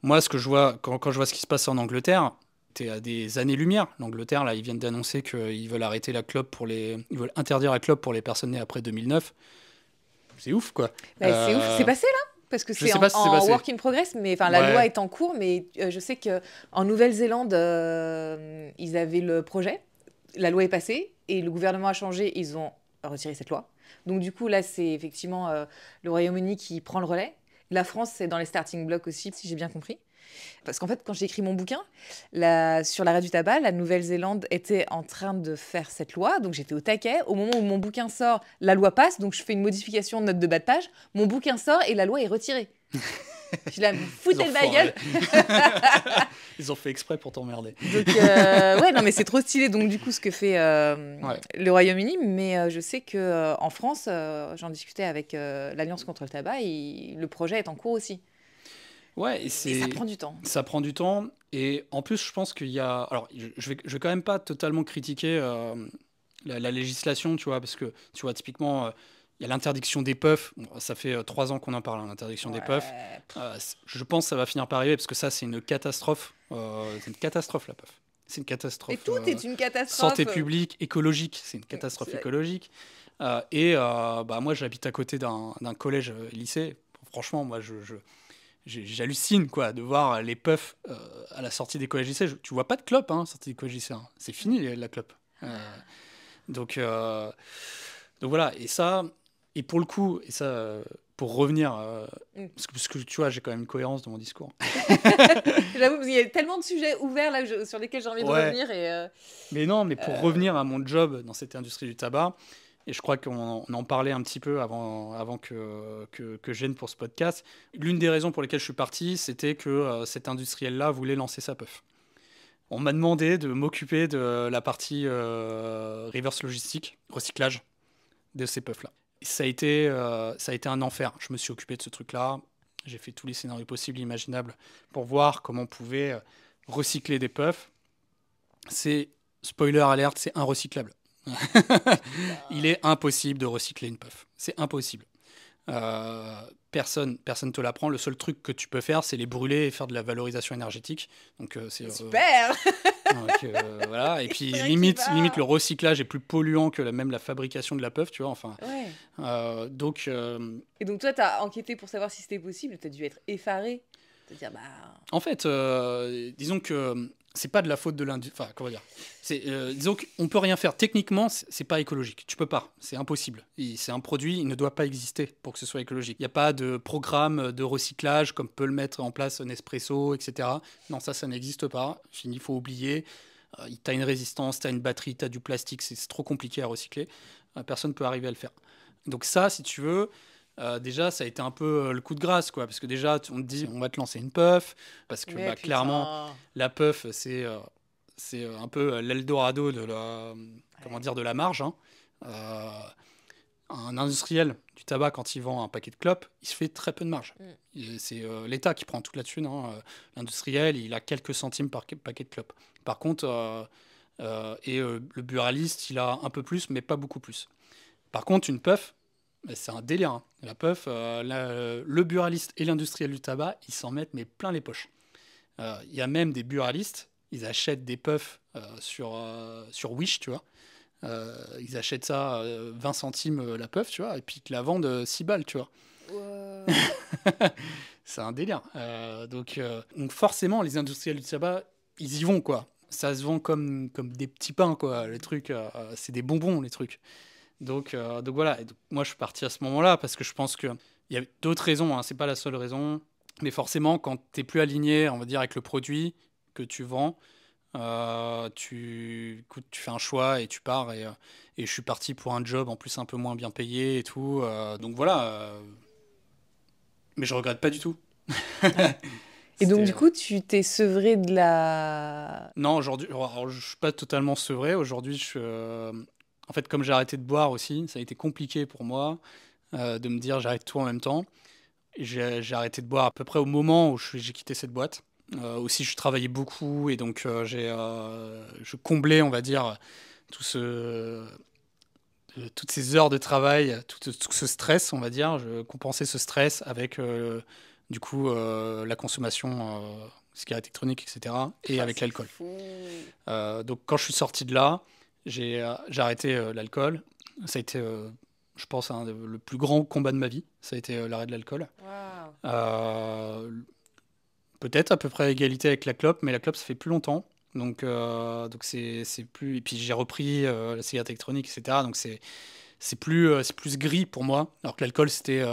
Moi, ce que je vois, quand je vois ce qui se passe en Angleterre, t'es à des années-lumière. L'Angleterre, là, ils viennent d'annoncer qu'ils veulent arrêter la clope ils veulent interdire la clope pour les personnes nées après 2009. C'est ouf, quoi. Bah, c'est ouf, c'est passé là? Parce que Je c'est sais pas si c'est en passé. work in progress, mais enfin la Ouais. loi est en cours, mais je sais que en Nouvelle-Zélande, ils avaient le projet, la loi est passée et le gouvernement a changé, ils ont retiré cette loi. Donc du coup là, c'est effectivement le Royaume-Uni qui prend le relais. La France, c'est dans les starting blocks aussi, si j'ai bien compris. Parce qu'en fait, quand j'ai écrit mon bouquin, sur l'arrêt du tabac, la Nouvelle-Zélande était en train de faire cette loi, donc j'étais au taquet. Au moment où mon bouquin sort, la loi passe, donc je fais une modification de note de bas de page. Mon bouquin sort et la loi est retirée. Je suis là, vous foutez de ma gueule. Ils ont fait exprès pour t'emmerder. Donc, ouais, non, mais c'est trop stylé. Donc, du coup, ce que fait Ouais. le Royaume-Uni, mais je sais que en France, j'en discutais avec l'Alliance contre le tabac, et le projet est en cours aussi. Ouais, et Et ça prend du temps. ça prend du temps. Et en plus, je pense qu'il y a. Alors, je vais quand même pas totalement critiquer la législation, tu vois, parce que, tu vois, typiquement, il y a l'interdiction des puffs. Bon, ça fait 3 ans qu'on en parle, hein, l'interdiction des puffs. Ouais. Je pense que ça va finir par arriver, parce que ça, c'est une catastrophe. C'est une catastrophe, la puff. C'est une Et catastrophe. tout est une catastrophe. Santé publique, écologique, c'est une catastrophe Exact. écologique. Bah, moi, j'habite à côté d'un collège lycée. Franchement, moi, j'hallucine quoi de voir les puffs à la sortie des collèges lycées. Tu vois pas de clope, hein, sortie des collèges lycées. Hein. C'est fini la clope. Donc, euh, donc voilà. Et pour le coup, et ça, pour revenir, parce que tu vois, j'ai quand même une cohérence dans mon discours. J'avoue, parce qu'il y a tellement de sujets ouverts là sur lesquels j'ai envie de Ouais. revenir. Et, Mais non, mais pour revenir à mon job dans cette industrie du tabac, et je crois qu'on en parlait un petit peu avant que je vienne pour ce podcast, l'une des raisons pour lesquelles je suis parti, c'était que cet industriel-là voulait lancer sa puff. On m'a demandé de m'occuper de la partie reverse logistique, recyclage de ces puffs-là. Et ça a été un enfer. Je me suis occupé de ce truc-là. J'ai fait tous les scénarios possibles et imaginables pour voir comment on pouvait recycler des puffs. C'est, spoiler alerte, c'est inrecyclable. Il est impossible de recycler une puff. C'est impossible. Personne te l'apprend. Le seul truc que tu peux faire, c'est les brûler et faire de la valorisation énergétique. Donc, super. donc, voilà. Et puis, Rien qui limite, va. limite, le recyclage est plus polluant que même la fabrication de la puff, tu vois. Enfin, Ouais. donc, Et donc toi, t'as enquêté pour savoir si c'était possible. T'as dû être effaré. Te dire, bah. en fait, disons que c'est pas de la faute de l'industrie. Enfin, comment dire disons qu'on peut rien faire. Techniquement, c'est pas écologique. Tu peux pas. C'est impossible. C'est un produit, il ne doit pas exister pour que ce soit écologique. Il n'y a pas de programme de recyclage comme peut le mettre en place Nespresso, etc. Non, ça n'existe pas. Fini, il faut oublier. Tu as une résistance, tu as une batterie, tu as du plastique. C'est trop compliqué à recycler. Personne ne peut arriver à le faire. Donc ça, si tu veux. Déjà, ça a été un peu le coup de grâce, quoi, parce que déjà, on te dit, on va te lancer une puff, parce que Mais bah, putain. clairement, la puff, c'est un peu l'Eldorado de comment dire, de la marge. Hein. Un industriel du tabac, quand il vend un paquet de clopes, il se fait très peu de marge. C'est l'État qui prend toute la thune. Hein. L'industriel, il a quelques centimes par paquet de clopes. Par contre, le buraliste, il a un peu plus, mais pas beaucoup plus. Par contre, une puff, c'est un délire. Hein. La puff, le buraliste et l'industriel du tabac, ils s'en mettent mais plein les poches. Il y a même des buralistes, ils achètent des puffs sur Wish, tu vois. Ils achètent ça 20 centimes la puff, tu vois, et puis ils te la vendent 6 balles, tu vois. C'est un délire. Donc forcément, les industriels du tabac, ils y vont, quoi. Ça se vend comme des petits pains, quoi. Les trucs, c'est des bonbons, les trucs. Donc voilà, et donc, moi je suis parti à ce moment-là parce que je pense qu'il y a d'autres raisons, hein, c'est pas la seule raison, mais forcément quand tu n'es plus aligné, on va dire, avec le produit que tu vends, tu fais un choix et tu pars, et je suis parti pour un job en plus un peu moins bien payé et tout, donc voilà, mais je regrette pas du tout. Et donc, C'était- du coup, tu t'es sevré de la. Non, aujourd'hui, alors, je suis pas totalement sevré. Aujourd'hui, en fait, comme j'ai arrêté de boire aussi, ça a été compliqué pour moi de me dire j'arrête tout en même temps. Et j'ai arrêté de boire à peu près au moment où j'ai quitté cette boîte. Aussi, je travaillais beaucoup et donc je comblais, on va dire, tout toutes ces heures de travail, tout ce stress, on va dire. Je compensais ce stress avec du coup la consommation cigarettes électroniques, etc. et avec l'alcool. Fou. Donc quand je suis sorti de là, j'ai arrêté l'alcool. Ça a été, je pense, le plus grand combat de ma vie. Ça a été l'arrêt de l'alcool. Waouh. Peut-être à peu près à égalité avec la clope, mais la clope, ça fait plus longtemps. Donc c'est plus. Et puis j'ai repris la cigarette électronique, etc. Donc c'est plus gris pour moi. Alors que l'alcool, c'est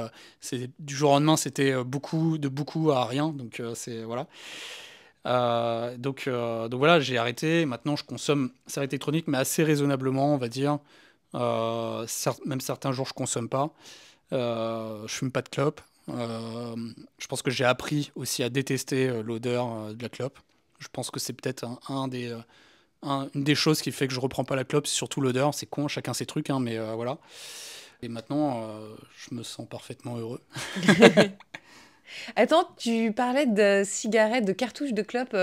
du jour au lendemain, c'était beaucoup à rien. Donc c'est voilà. Donc voilà, j'ai arrêté. Maintenant, je consomme cigarette électronique, mais assez raisonnablement, on va dire. Même certains jours, je consomme pas. Je fume pas de clope. Je pense que j'ai appris aussi à détester l'odeur de la clope. Je pense que c'est peut-être une des choses qui fait que je reprends pas la clope, c'est surtout l'odeur. C'est con, chacun ses trucs, hein, mais voilà. Et maintenant, je me sens parfaitement heureux. Attends, tu parlais de cigarettes, de cartouches de clopes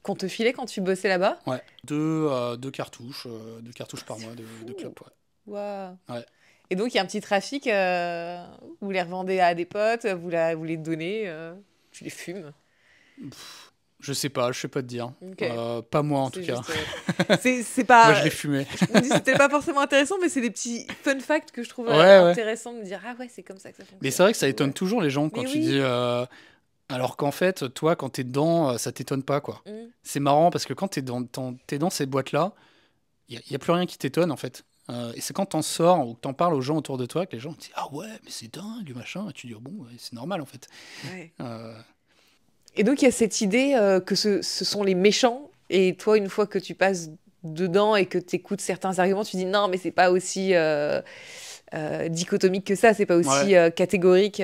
qu'on te filait quand tu bossais là-bas? Ouais, deux cartouches par mois de clopes. Ouais. Waouh. Ouais. Et donc, il y a un petit trafic, vous les revendez à des potes, vous les donnez, tu les fumes. Je sais pas te dire. Ok. Pas moi en C'est tout cas. juste, c'est Moi pas. je l'ai fumé. Je me dis, c'était pas forcément intéressant, mais c'est des petits fun facts que je trouve Ouais, ouais. intéressants de me dire, ah ouais, c'est comme ça que ça fonctionne. Mais c'est vrai que ça étonne Ouais. toujours les gens quand Mais tu oui. dis. Alors qu'en fait, toi, quand t'es dedans, ça t'étonne pas, quoi. Mm. C'est marrant parce que quand t'es dans ces boîtes-là, y a plus rien qui t'étonne, en fait. Et c'est quand t'en sors ou que t'en parles aux gens autour de toi que les gens te disent ah ouais, mais c'est dingue, machin. Et tu dis oh, bon, ouais, c'est normal, en fait. Ouais. Euh, Et donc, il y a cette idée que ce sont les méchants. Et toi, une fois que tu passes dedans et que tu écoutes certains arguments, tu dis non, mais c'est pas aussi dichotomique que ça, c'est pas aussi Ouais. catégorique.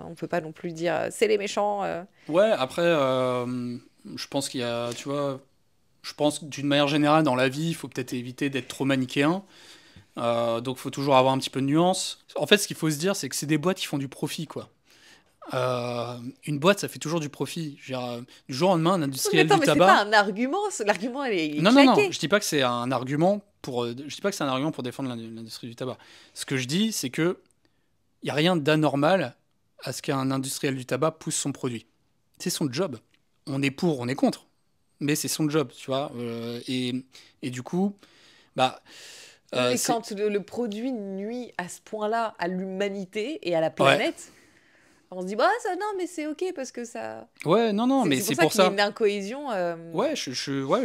On peut pas non plus dire c'est les méchants. Ouais, après, je pense qu'il y a, tu vois, je pense que d'une manière générale, dans la vie, il faut peut-être éviter d'être trop manichéen. Donc, il faut toujours avoir un petit peu de nuance. En fait, ce qu'il faut se dire, c'est que c'est des boîtes qui font du profit, quoi. Une boîte, ça fait toujours du profit. Je veux dire, du jour au lendemain, un Oui, mais industriel attends, du mais c'est pas tabac. un argument. L'argument, il est Non, non, non, claqué. je dis pas que c'est un argument je dis pas que c'est un argument pour défendre l'industrie du tabac. Ce que je dis, c'est que il y a rien d'anormal à ce qu'un industriel du tabac pousse son produit. C'est son job. On est pour, on est contre, mais c'est son job, tu vois. Et du coup, bah, Mais c'est quand le produit nuit à ce point-là à l'humanité et à la ouais, planète, on se dit, bah ça, non, mais c'est ok parce que ça. ouais, non, non, mais C'est pour c'est ça pour qu'il y a ça. une incohésion. Ouais, ouais, je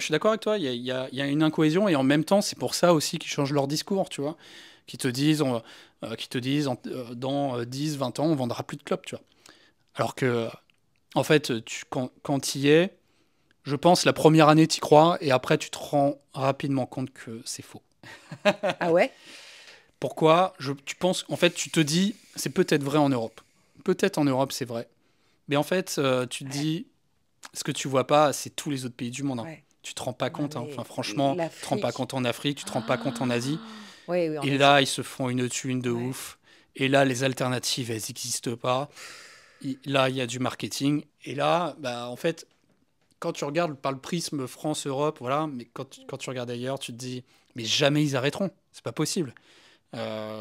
suis d'accord avec toi. Il y a une incohésion et en même temps, c'est pour ça aussi qu'ils changent leur discours, tu vois. Qui te disent dans 10, 20 ans, on vendra plus de clopes, tu vois. Alors que, en fait, quand tu y es, je pense la première année, tu y crois et après, tu te rends rapidement compte que c'est faux. Ah ouais? Pourquoi tu penses, en fait, tu te dis, c'est peut-être vrai en Europe. Peut-être en Europe, c'est vrai. Mais en fait, tu te Ouais. dis, ce que tu vois pas, c'est tous les autres pays du monde, hein. Ouais. Tu te rends pas Non, compte, hein. Enfin, mais franchement, tu te rends pas l'Afrique. compte en Afrique, tu te rends pas compte en Asie. Ah ouais, oui, en Et Asie. là, ils se font une thune de Ouais. ouf. Et là, les alternatives, elles n'existent pas. Là, il y a du marketing. Et là, bah, en fait, quand tu regardes par le prisme France-Europe, voilà, mais quand tu regardes ailleurs, tu te dis, mais jamais ils arrêteront. C'est pas possible.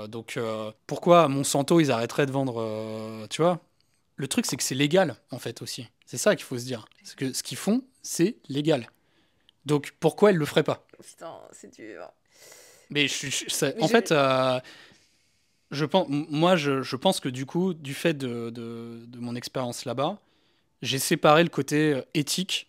Donc, pourquoi Monsanto, ils arrêteraient de vendre, tu vois? Le truc, c'est que c'est légal, en fait, aussi. C'est ça qu'il faut se dire. C'est que ce qu'ils font, c'est légal. Donc, pourquoi ils le feraient pas? Putain, c'est dur. Mais Mais en fait, je pense que du coup, du fait de mon expérience là-bas, j'ai séparé le côté éthique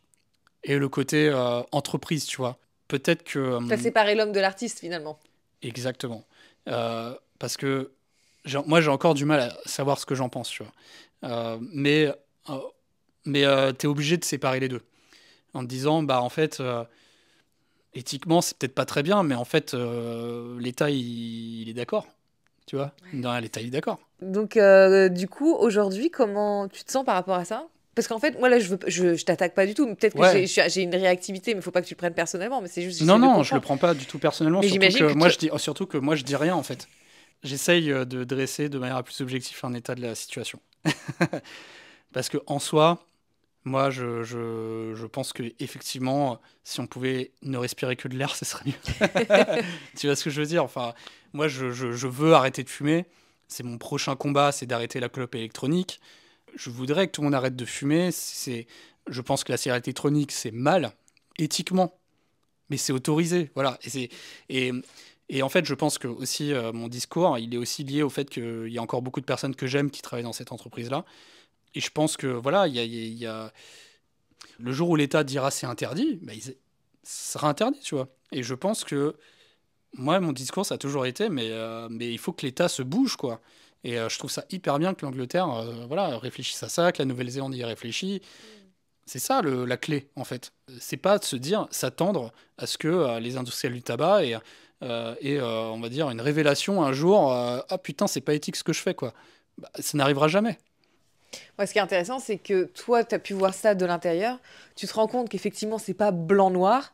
et le côté entreprise, tu vois. Peut-être que... T'as séparé l'homme de l'artiste finalement. exactement. Parce que moi, j'ai encore du mal à savoir ce que j'en pense, tu vois. Euh, mais euh, t'es obligé de séparer les deux. En te disant, bah en fait, éthiquement, c'est peut-être pas très bien, mais en fait, l'État, il est d'accord. Tu vois? Non, l'État, il est d'accord. Donc, du coup, aujourd'hui, comment tu te sens par rapport à ça? Parce qu'en fait, moi là, je t'attaque pas du tout. Peut-être que Ouais. j'ai une réactivité, mais faut pas que tu le prennes personnellement. Mais c'est juste, Non, j'essaie de non, je le comprendre. prends pas du tout personnellement. Mais j'imagine que Surtout que moi, je dis rien, en fait. J'essaye de dresser de manière la plus objective un état de la situation. Parce que en soi, moi, je pense que effectivement, si on pouvait ne respirer que de l'air, ce serait mieux. Tu vois ce que je veux dire? Enfin, moi, je veux arrêter de fumer. C'est mon prochain combat, c'est d'arrêter la clope électronique. Je voudrais que tout le monde arrête de fumer. Je pense que la cigarette électronique, c'est mal, éthiquement, mais c'est autorisé. Voilà. Et, et en fait, je pense que aussi, mon discours, il est aussi lié au fait qu'il y a encore beaucoup de personnes que j'aime qui travaillent dans cette entreprise-là. Et je pense que, voilà, il y a... le jour où l'État dira c'est interdit, bah, ça sera interdit, tu vois. Et je pense que, moi, mon discours, ça a toujours été, mais il faut que l'État se bouge, quoi. Et je trouve ça hyper bien que l'Angleterre voilà, réfléchisse à ça, que la Nouvelle-Zélande y réfléchit. C'est ça la clé, en fait. C'est pas de se dire, s'attendre à ce que les industriels du tabac aient, on va dire, une révélation un jour, ah putain, c'est pas éthique ce que je fais, quoi. Bah, ça n'arrivera jamais. Moi, ce qui est intéressant, c'est que toi, tu as pu voir ça de l'intérieur. Tu te rends compte qu'effectivement, c'est pas blanc-noir,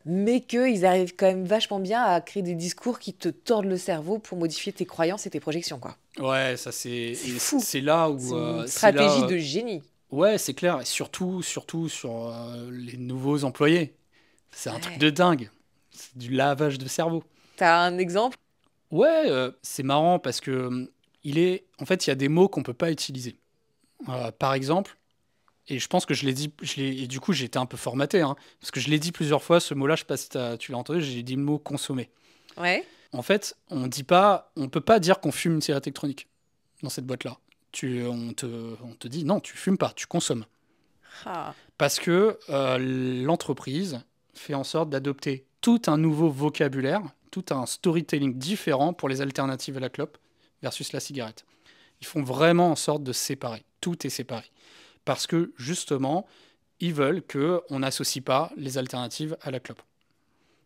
mais qu'ils arrivent quand même vachement bien à créer des discours qui te tordent le cerveau pour modifier tes croyances et tes projections, quoi. Ouais, ça c'est C'est et fou. c'est là C'est où une c'est stratégie là de génie. ouais, c'est clair et surtout sur les nouveaux employés. C'est un truc Ouais. de dingue. C'est du lavage de cerveau. T'as un exemple? Ouais, c'est marrant parce que en fait, il y a des mots qu'on peut pas utiliser. Par exemple, et je pense que je l'ai dit, et du coup j'ai été un peu formaté, hein, parce que je l'ai dit plusieurs fois, ce mot-là, je sais pas si tu l'as entendu, j'ai dit le mot consommer. Ouais. En fait, on peut pas dire qu'on fume une cigarette électronique dans cette boîte-là. On te dit non, tu fumes pas, tu consommes. Ah. Parce que l'entreprise fait en sorte d'adopter tout un nouveau vocabulaire, tout un storytelling différent pour les alternatives à la clope versus la cigarette. Ils font vraiment en sorte de séparer. Tout est séparé. Parce que justement, ils veulent qu'on n'associe pas les alternatives à la clope.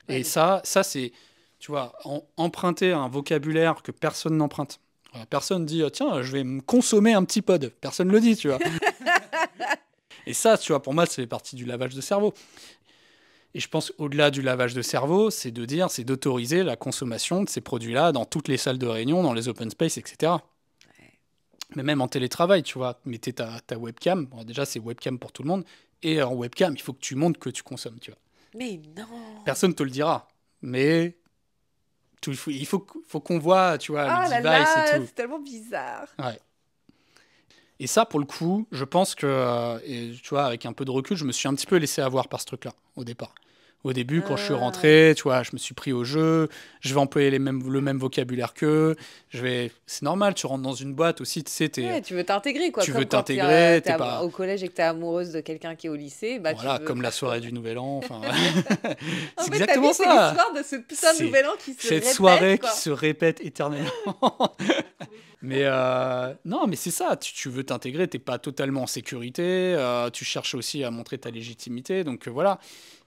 Ouais, Et ça c'est, tu vois, emprunter un vocabulaire que personne n'emprunte. Personne dit, tiens, je vais me consommer un petit pod. Personne ne le dit, tu vois. Et ça, tu vois, pour moi, ça fait partie du lavage de cerveau. Et je pense au-delà du lavage de cerveau, c'est c'est d'autoriser la consommation de ces produits-là dans toutes les salles de réunion, dans les open space, etc. Mais même en télétravail, tu vois, mettez ta webcam. Bon, déjà, c'est webcam pour tout le monde. Et en webcam, il faut que tu montres que tu consommes, tu vois. mais non. Personne ne te le dira. Mais il faut qu'on voit, tu vois, Ah le là device et là, tout. c'est tellement bizarre. Ouais. Et ça, pour le coup, je pense que, et tu vois, avec un peu de recul, je me suis un petit peu laissé avoir par ce truc-là, au départ. Au début, quand je suis Ah. rentré, tu vois, je me suis pris au jeu, je vais employer le même vocabulaire qu'eux, c'est normal, tu rentres dans une boîte aussi, tu sais, Ouais, tu veux t'intégrer, quoi. tu veux Comme quand t'intégrer, t'es t'es pas, au collège et que t'es amoureuse de quelqu'un qui est au lycée, bah tu voilà, veux comme la faire soirée quoi? du Nouvel An, enfin, En c'est fait, ta vie, exactement c'est ça. l'histoire de ce putain de C'est nouvel an qui se cette répète, soirée qui quoi. se répète éternellement. Mais non, mais c'est ça, tu veux t'intégrer, t'es pas totalement en sécurité, tu cherches aussi à montrer ta légitimité, donc voilà.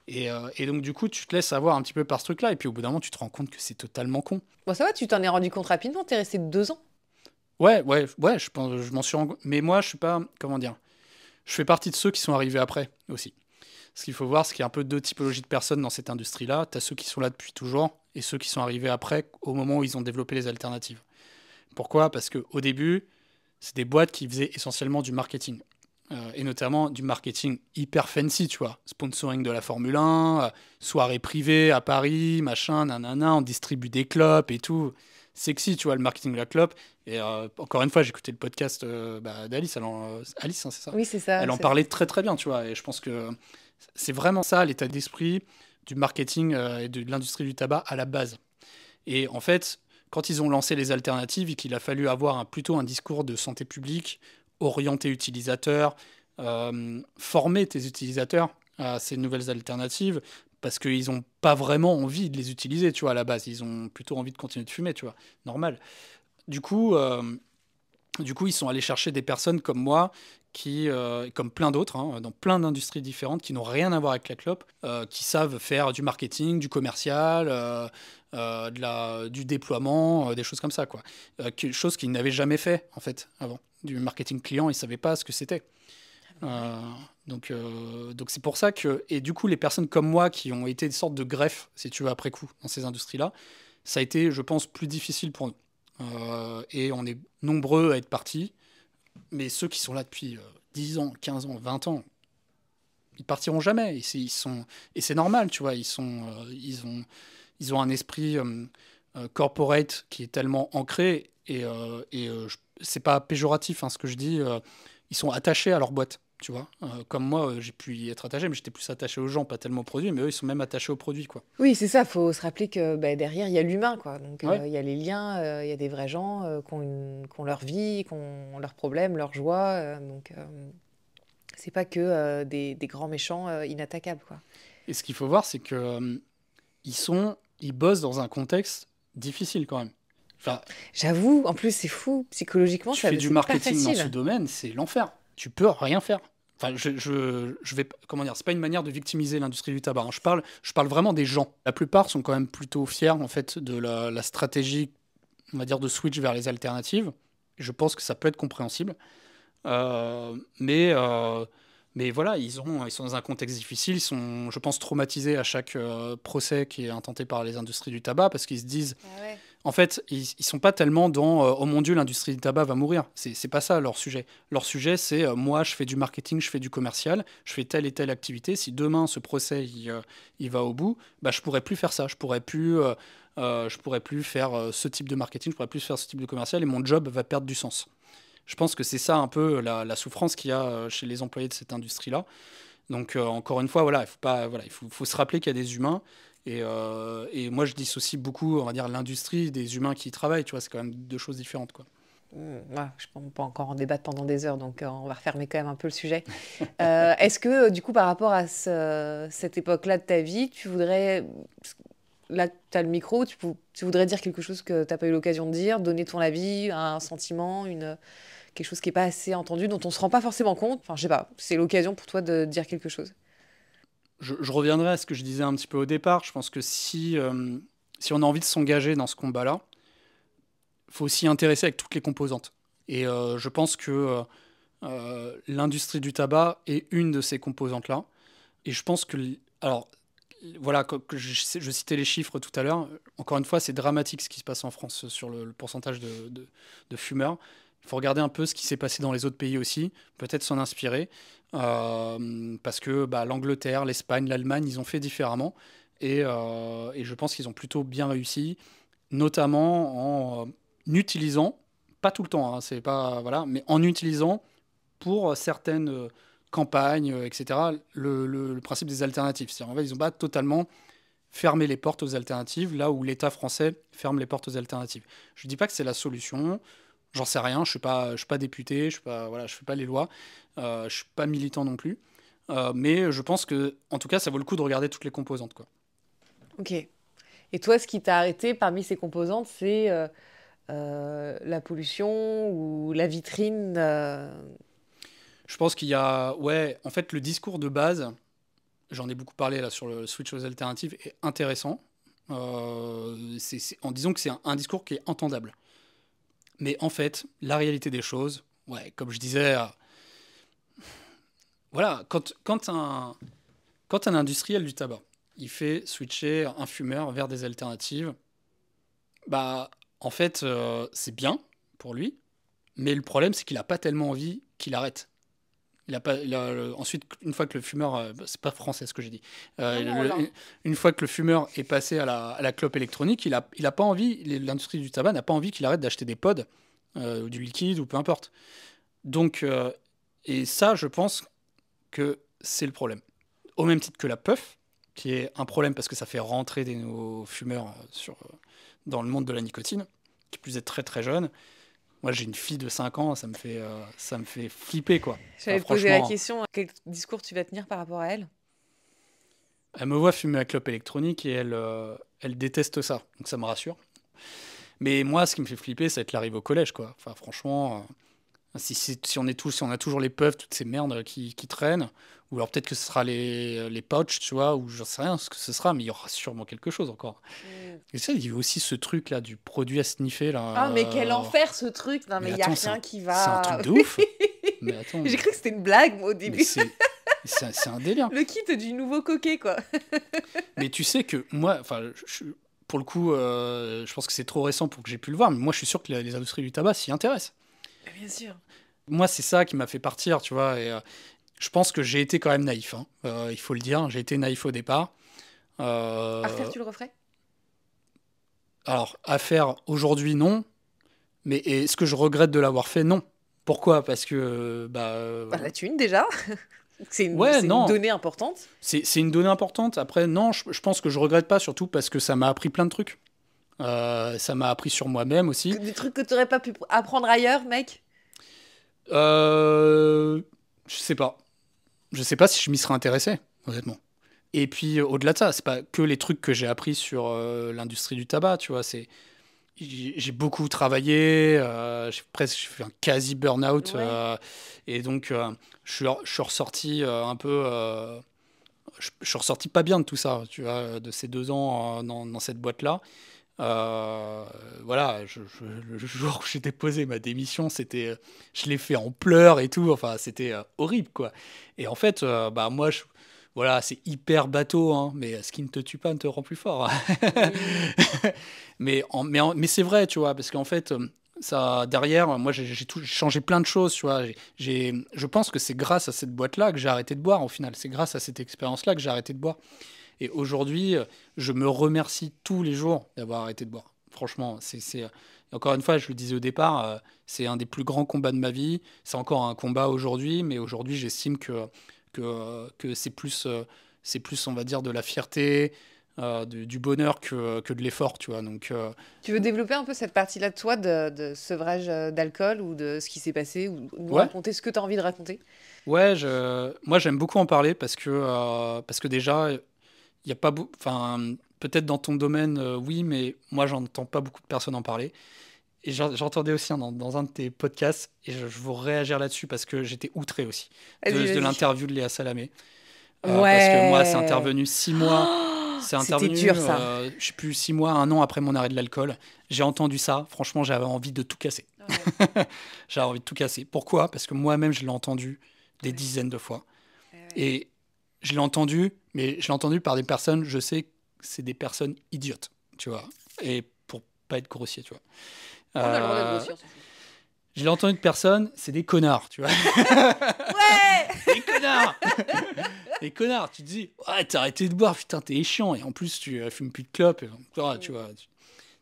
Et donc du coup, tu te laisses avoir un petit peu par ce truc-là, et puis au bout d'un moment, tu te rends compte que c'est totalement con. Bon, ça va, tu t'en es rendu compte rapidement, t'es resté 2 ans. Ouais, je pense, je m'en suis rendu. Mais moi, je suis pas, comment dire, je fais partie de ceux qui sont arrivés après aussi. Ce qu'il faut voir, c'est qu'il y a un peu deux typologies de personnes dans cette industrie-là. Tu as ceux qui sont là depuis toujours et ceux qui sont arrivés après, au moment où ils ont développé les alternatives. Pourquoi? Parce qu'au début, c'est des boîtes qui faisaient essentiellement du marketing. Et notamment du marketing hyper fancy, tu vois. Sponsoring de la Formule 1, soirée privée à Paris, machin, nanana, on distribue des clopes et tout. Sexy, tu vois, le marketing de la clope. Et encore une fois, j'ai écouté le podcast d'Alice. Alice, hein, c'est ça? Oui, c'est ça. Elle en parlait très très bien, tu vois. Et je pense que c'est vraiment ça l'état d'esprit du marketing et de l'industrie du tabac à la base. Et en fait, quand ils ont lancé les alternatives et qu'il a fallu avoir plutôt un discours de santé publique, orienter utilisateur, former tes utilisateurs à ces nouvelles alternatives, parce qu'ils n'ont pas vraiment envie de les utiliser, tu vois, à la base. Ils ont plutôt envie de continuer de fumer, tu vois, normal. Du coup, euh, du coup, ils sont allés chercher des personnes comme moi, comme plein d'autres, hein, dans plein d'industries différentes, qui n'ont rien à voir avec la clope, qui savent faire du marketing, du commercial, du déploiement, des choses comme ça, quoi. Chose qu'ils n'avaient jamais fait, en fait, avant. Du marketing client, ils ne savaient pas ce que c'était. Euh, donc c'est pour ça que... Et du coup, les personnes comme moi, qui ont été des sortes de greffes, si tu veux, après coup, dans ces industries-là, ça a été, je pense, plus difficile pour nous. Et on est nombreux à être partis. Mais ceux qui sont là depuis 10 ans, 15 ans, 20 ans, ils partiront jamais. Et c'est normal, tu vois. Ils ont un esprit corporate qui est tellement ancré. C'est pas péjoratif, hein, ce que je dis. Ils sont attachés à leur boîte, tu vois. Comme moi, j'ai pu y être attaché, mais j'étais plus attaché aux gens, pas tellement aux produits. Mais eux, ils sont même attachés aux produits, quoi. Oui, c'est ça, faut se rappeler que bah, derrière, il y a l'humain, quoi. Donc, Ouais. il y a les liens, il y a des vrais gens qui ont leur vie, qui ont leurs problèmes, leurs joies. Donc, c'est pas que des grands méchants inattaquables, quoi. Et ce qu'il faut voir, c'est que ils bossent dans un contexte difficile quand même. Enfin, J'avoue, en plus, c'est fou. Psychologiquement, tu ça, fais du c'est pas marketing dans ce facile. domaine, c'est l'enfer. Tu peux rien faire. Enfin, je vais, comment dire, c'est pas une manière de victimiser l'industrie du tabac, hein. Je parle vraiment des gens. La plupart sont quand même plutôt fiers, en fait, de la stratégie, on va dire, de switch vers les alternatives. Je pense que ça peut être compréhensible. Mais voilà, ils sont dans un contexte difficile. Ils sont, je pense, traumatisés à chaque procès qui est intenté par les industries du tabac parce qu'ils se disent, Ah ouais. en fait, ils sont pas tellement dans oh mon Dieu, l'industrie du tabac va mourir. C'est pas ça leur sujet. Leur sujet, c'est moi, je fais du marketing, je fais du commercial, je fais telle et telle activité. Si demain ce procès il va au bout, bah, je pourrais plus faire ça. Je pourrais plus faire ce type de marketing, je pourrais plus faire ce type de commercial et mon job va perdre du sens. Je pense que c'est ça un peu la souffrance qu'il y a chez les employés de cette industrie-là. Donc encore une fois, voilà, il faut pas, voilà, faut se rappeler qu'il y a des humains. Et moi, je dissocie beaucoup, on va dire, l'industrie des humains qui y travaillent. Tu vois, c'est quand même deux choses différentes, quoi. Ouais, je pense qu'on peut encore en débattre pendant des heures, donc on va refermer quand même un peu le sujet. Est-ce que, du coup, par rapport à cette époque-là de ta vie, tu voudrais, là, tu as le micro, tu voudrais dire quelque chose que tu n'as pas eu l'occasion de dire, donner ton avis, un sentiment, quelque chose qui n'est pas assez entendu, dont on ne se rend pas forcément compte. Enfin, je sais pas, c'est l'occasion pour toi de dire quelque chose. Je reviendrai à ce que je disais un petit peu au départ. Je pense que si on a envie de s'engager dans ce combat-là, il faut s'y intéresser avec toutes les composantes. Et je pense que l'industrie du tabac est une de ces composantes-là. Et je pense que, alors, voilà, que je citais les chiffres tout à l'heure. Encore une fois, c'est dramatique ce qui se passe en France sur le pourcentage de fumeurs. Il faut regarder un peu ce qui s'est passé dans les autres pays aussi, peut-être s'en inspirer, parce que bah, l'Angleterre, l'Espagne, l'Allemagne, ils ont fait différemment. Et je pense qu'ils ont plutôt bien réussi, notamment en utilisant, pas tout le temps, hein, c'est pas, voilà, mais en utilisant pour certaines campagnes, etc., le principe des alternatives. C'est-à-dire, en fait, ils n'ont pas totalement fermé les portes aux alternatives, là où l'État français ferme les portes aux alternatives. Je ne dis pas que c'est la solution, j'en sais rien, je suis pas député, je suis pas, voilà, je fais pas les lois, je suis pas militant non plus, mais je pense que, en tout cas, ça vaut le coup de regarder toutes les composantes, quoi. Ok. Et toi, ce qui t'a arrêté parmi ces composantes, c'est la pollution ou la vitrine Je pense qu'il y a, ouais, en fait, le discours de base, j'en ai beaucoup parlé là sur le switch aux alternatives, est intéressant. En disant que c'est un discours qui est entendable. Mais en fait, la réalité des choses, ouais, comme je disais, voilà, quand un industriel du tabac, il fait switcher un fumeur vers des alternatives, bah, en fait, c'est bien pour lui, mais le problème, c'est qu'il n'a pas tellement envie qu'il arrête. Il a pas, ensuite, une fois que le fumeur, c'est pas français ce que j'ai dit, Non, non, là. une fois que le fumeur est passé à la clope électronique, il a pas envie, l'industrie du tabac n'a pas envie qu'il arrête d'acheter des pods, ou du liquide, ou peu importe. Donc, et ça, je pense que c'est le problème. Au même titre que la puff, qui est un problème parce que ça fait rentrer des nouveaux fumeurs dans le monde de la nicotine, qui plus est très très jeune. Moi, j'ai une fille de 5 ans, ça me fait flipper, quoi. Enfin, J'allais te poser la franchement, question, quel discours tu vas tenir par rapport à elle? elle me voit fumer la clope électronique et elle déteste ça. Donc ça me rassure. Mais moi, ce qui me fait flipper, c'est être l'arrivée au collège, quoi. Enfin, franchement, si on a toujours les puffs, toutes ces merdes qui traînent, ou alors peut-être que ce sera les pouches, tu vois, ou j'en sais rien ce que ce sera, mais il y aura sûrement quelque chose encore. Mm. Et ça, il y a aussi ce truc là du produit à sniffer là. Ah, mais quel enfer ce truc! Non, mais Mais il n'y a attends, rien qui c'est un va. truc de ouf. Mais attends, J'ai cru que c'était une blague, moi, au mais début. c'est un délire. Le kit du nouveau coquet, quoi. Mais tu sais que moi, enfin, pour le coup, je pense que c'est trop récent pour que j'ai pu le voir, mais moi, je suis sûr que les industries du tabac s'y intéressent. Bien sûr. Moi, c'est ça qui m'a fait partir, tu vois. Et je pense que j'ai été quand même naïf, hein. Il faut le dire. J'ai été naïf au départ. À refaire, Euh, tu le referais? alors, à faire aujourd'hui, non. Mais est-ce que je regrette de l'avoir fait? Non. Pourquoi? Parce que, Bah, la thune, déjà. ouais, C'est une non. donnée importante. C'est une donnée importante. Après, non, je pense que je regrette pas, surtout parce que ça m'a appris plein de trucs. Ça m'a appris sur moi-même aussi. Des trucs que tu n'aurais pas pu apprendre ailleurs, mec. Euh, je sais pas. Je sais pas si je m'y serais intéressé, honnêtement. Et puis au-delà de ça, c'est pas que les trucs que j'ai appris sur l'industrie du tabac, tu vois. J'ai beaucoup travaillé, j'ai fait un quasi burn-out, Ouais. et donc je suis ressorti un peu, je suis ressorti pas bien de tout ça, tu vois, de ces 2 ans dans cette boîte-là. Voilà, le jour où j'ai déposé ma démission, je l'ai fait en pleurs et tout. Enfin, c'était horrible, quoi. Et en fait, bah moi, voilà, c'est hyper bateau, hein, mais ce qui ne te tue pas ne te rend plus fort. Oui. Mais c'est vrai, tu vois, parce qu'en fait, ça, derrière, moi, j'ai changé plein de choses, tu vois. Je pense que c'est grâce à cette boîte-là que j'ai arrêté de boire, au final. C'est grâce à cette expérience-là que j'ai arrêté de boire. Et aujourd'hui, je me remercie tous les jours d'avoir arrêté de boire. Franchement, encore une fois, je le disais au départ, c'est un des plus grands combats de ma vie. C'est encore un combat aujourd'hui, mais aujourd'hui, j'estime que c'est plus, on va dire, de la fierté, du bonheur que de l'effort, tu vois. Donc, Tu veux développer un peu cette partie-là de toi, de sevrage d'alcool ou de ce qui s'est passé, ou nous ouais, raconter ce que tu as envie de raconter? ouais, moi, j'aime beaucoup en parler parce que déjà, il y a pas enfin, peut-être dans ton domaine, oui, mais moi, j'entends pas beaucoup de personnes en parler. Et j'entendais aussi dans un de tes podcasts, et je veux réagir là-dessus parce que j'étais outré aussi Vas-y, de vas-y. l'interview de Léa Salamé. Parce que moi, c'est Ouais. intervenu 6 mois. Oh, C'est c'était intervenu, dur ça. je sais plus, 6 mois, un an après mon arrêt de l'alcool. J'ai entendu ça. Franchement, j'avais envie de tout casser. Ouais, J'avais envie de tout casser. Pourquoi? Parce que moi-même, je l'ai entendu des ouais, dizaines de fois. ouais. Et je l'ai entendu, mais je l'ai entendu par des personnes, je sais que c'est des personnes idiotes, tu vois. Et pour pas être grossier, tu vois. On a le droit d'être Euh, grossier, on s'en fout. je l'ai entendu de personnes, c'est des connards, tu vois. Ouais. Des connards! Des connards, tu te dis, ouais, t'as arrêté de boire, putain, t'es chiant. Et en plus, tu fumes plus de clope. Tu vois,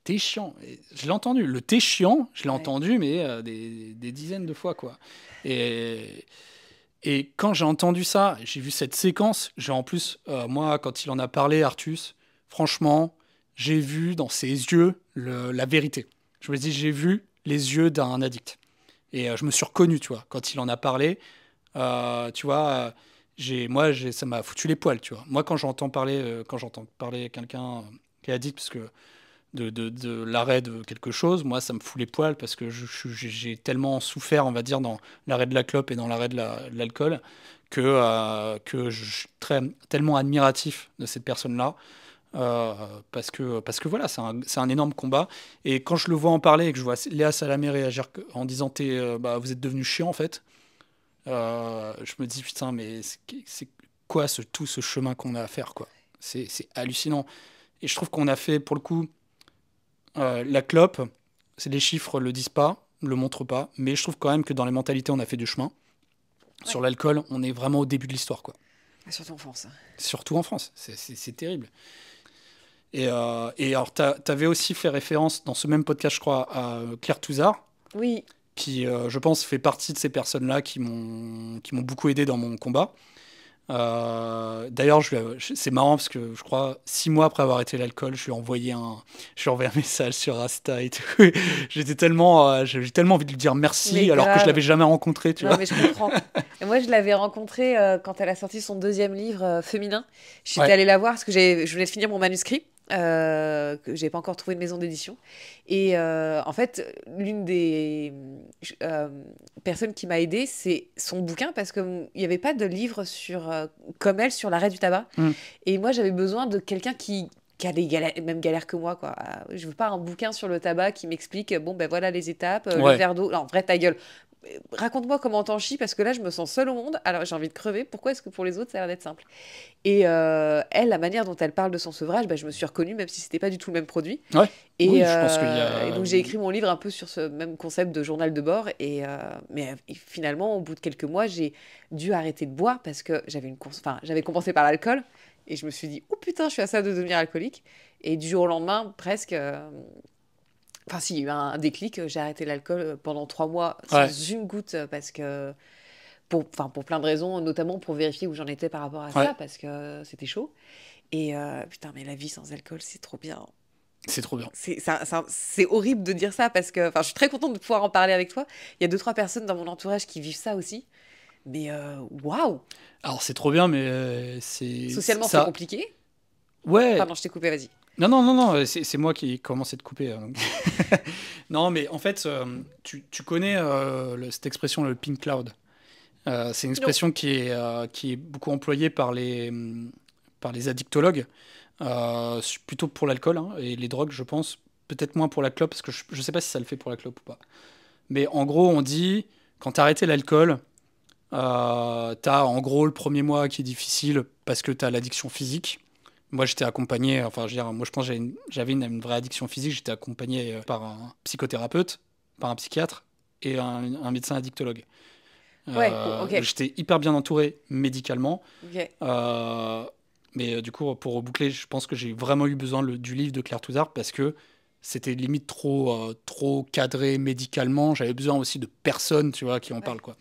t'es chiant. Et je l'ai entendu. Le t'es chiant, je l'ai Ouais. entendu, mais des dizaines de fois, quoi. Et, et quand j'ai entendu ça, j'ai vu cette séquence. J'ai en plus, moi, quand il en a parlé, Artus, franchement, j'ai vu dans ses yeux la vérité. Je me dis, j'ai vu les yeux d'un addict. Et je me suis reconnu, tu vois, quand il en a parlé. Tu vois, ça m'a foutu les poils, tu vois. Moi, quand j'entends parler quelqu'un qui est addict, parce que de l'arrêt de quelque chose, moi, ça me fout les poils parce que j'ai tellement souffert, on va dire, dans l'arrêt de la clope et dans l'arrêt de l'alcool, que je suis tellement admiratif de cette personne-là. Parce que voilà, c'est un énorme combat. Et quand je le vois en parler et que je vois Léa Salamé réagir en disant bah, vous êtes devenu chiant en fait, je me dis putain, mais c'est quoi tout ce chemin qu'on a à faire, quoi. C'est hallucinant. Et je trouve qu'on a fait, pour le coup, la clope, les chiffres le disent pas, le montrent pas, mais je trouve quand même que dans les mentalités, on a fait du chemin. Ouais. Sur l'alcool, on est vraiment au début de l'histoire, quoi. Surtout en France. Surtout en France, c'est terrible. Et alors, t'avais aussi fait référence dans ce même podcast, je crois, à Claire Touzard, Oui. qui, je pense, fait partie de ces personnes-là qui m'ont beaucoup aidé dans mon combat. D'ailleurs, c'est marrant parce que je crois 6 mois après avoir arrêté l'alcool, je lui ai envoyé un message sur Insta et tout. J'ai tellement envie de lui dire Mais merci alors que je grave. l'avais jamais rencontré, tu Non, vois. mais je comprends. Et moi, je l'avais rencontrée quand elle a sorti son deuxième livre féminin. J'étais Ouais, allée la voir parce que je venais de finir mon manuscrit, que j'ai pas encore trouvé de maison d'édition. Et en fait, l'une des euh, personnes qui m'a aidée, c'est son bouquin parce qu'il n'y avait pas de livre comme elle sur l'arrêt du tabac. mm, Et moi, j'avais besoin de quelqu'un qui a les mêmes galères que moi, quoi. Je veux pas un bouquin sur le tabac qui m'explique, bon, ben voilà les étapes, le ouais. verre d'eau. Non, en vrai, ta gueule. Raconte-moi comment t'en chies parce que là je me sens seule au monde, alors j'ai envie de crever. Pourquoi est-ce que pour les autres ça a l'air d'être simple? Et elle, la manière dont elle parle de son sevrage, bah, je me suis reconnue même si c'était pas du tout le même produit. Ouais. Et, Oui, je pense qu'il y et a. donc j'ai écrit mon livre un peu sur ce même concept de journal de bord. Mais finalement, au bout de quelques mois, j'ai dû arrêter de boire parce que j'avais compensé par l'alcool. Et je me suis dit, oh putain, je suis à ça de devenir alcoolique. Et du jour au lendemain, presque, enfin, si, il y a eu un déclic. J'ai arrêté l'alcool pendant 3 mois sans Ouais, une goutte parce que, pour plein de raisons, notamment pour vérifier où j'en étais par rapport à ouais. ça parce que c'était chaud. Et putain, mais la vie sans alcool, c'est trop bien. C'est trop bien. C'est horrible de dire ça parce que, enfin, je suis très contente de pouvoir en parler avec toi. Il y a deux, trois personnes dans mon entourage qui vivent ça aussi. Mais waouh! Alors, c'est trop bien, mais Socialement, c'est ça. compliqué. Ouais. Pardon, je t'ai coupé, vas-y. Non, non, non, non, c'est moi qui ai commencé de couper, donc. Non, mais en fait, tu connais cette expression, le pink cloud. C'est une Non. expression qui est beaucoup employée par les addictologues. Je suis plutôt pour l'alcool hein, et les drogues, je pense. Peut-être moins pour la clope, parce que je sais pas si ça le fait pour la clope ou pas. Mais en gros, on dit, quand t'as arrêté l'alcool, t'as en gros le premier mois qui est difficile parce que t'as l'addiction physique. Moi, j'étais accompagné, enfin, je veux dire, moi, je pense que j'avais une vraie addiction physique. J'étais accompagné par un psychothérapeute, par un psychiatre et un médecin addictologue. Ouais, ok. J'étais hyper bien entouré médicalement. Ok. Mais du coup, pour reboucler, je pense que j'ai vraiment eu besoin du livre de Claire Touzard parce que c'était limite trop cadré médicalement. J'avais besoin aussi de personnes, tu vois, qui en parlent, quoi.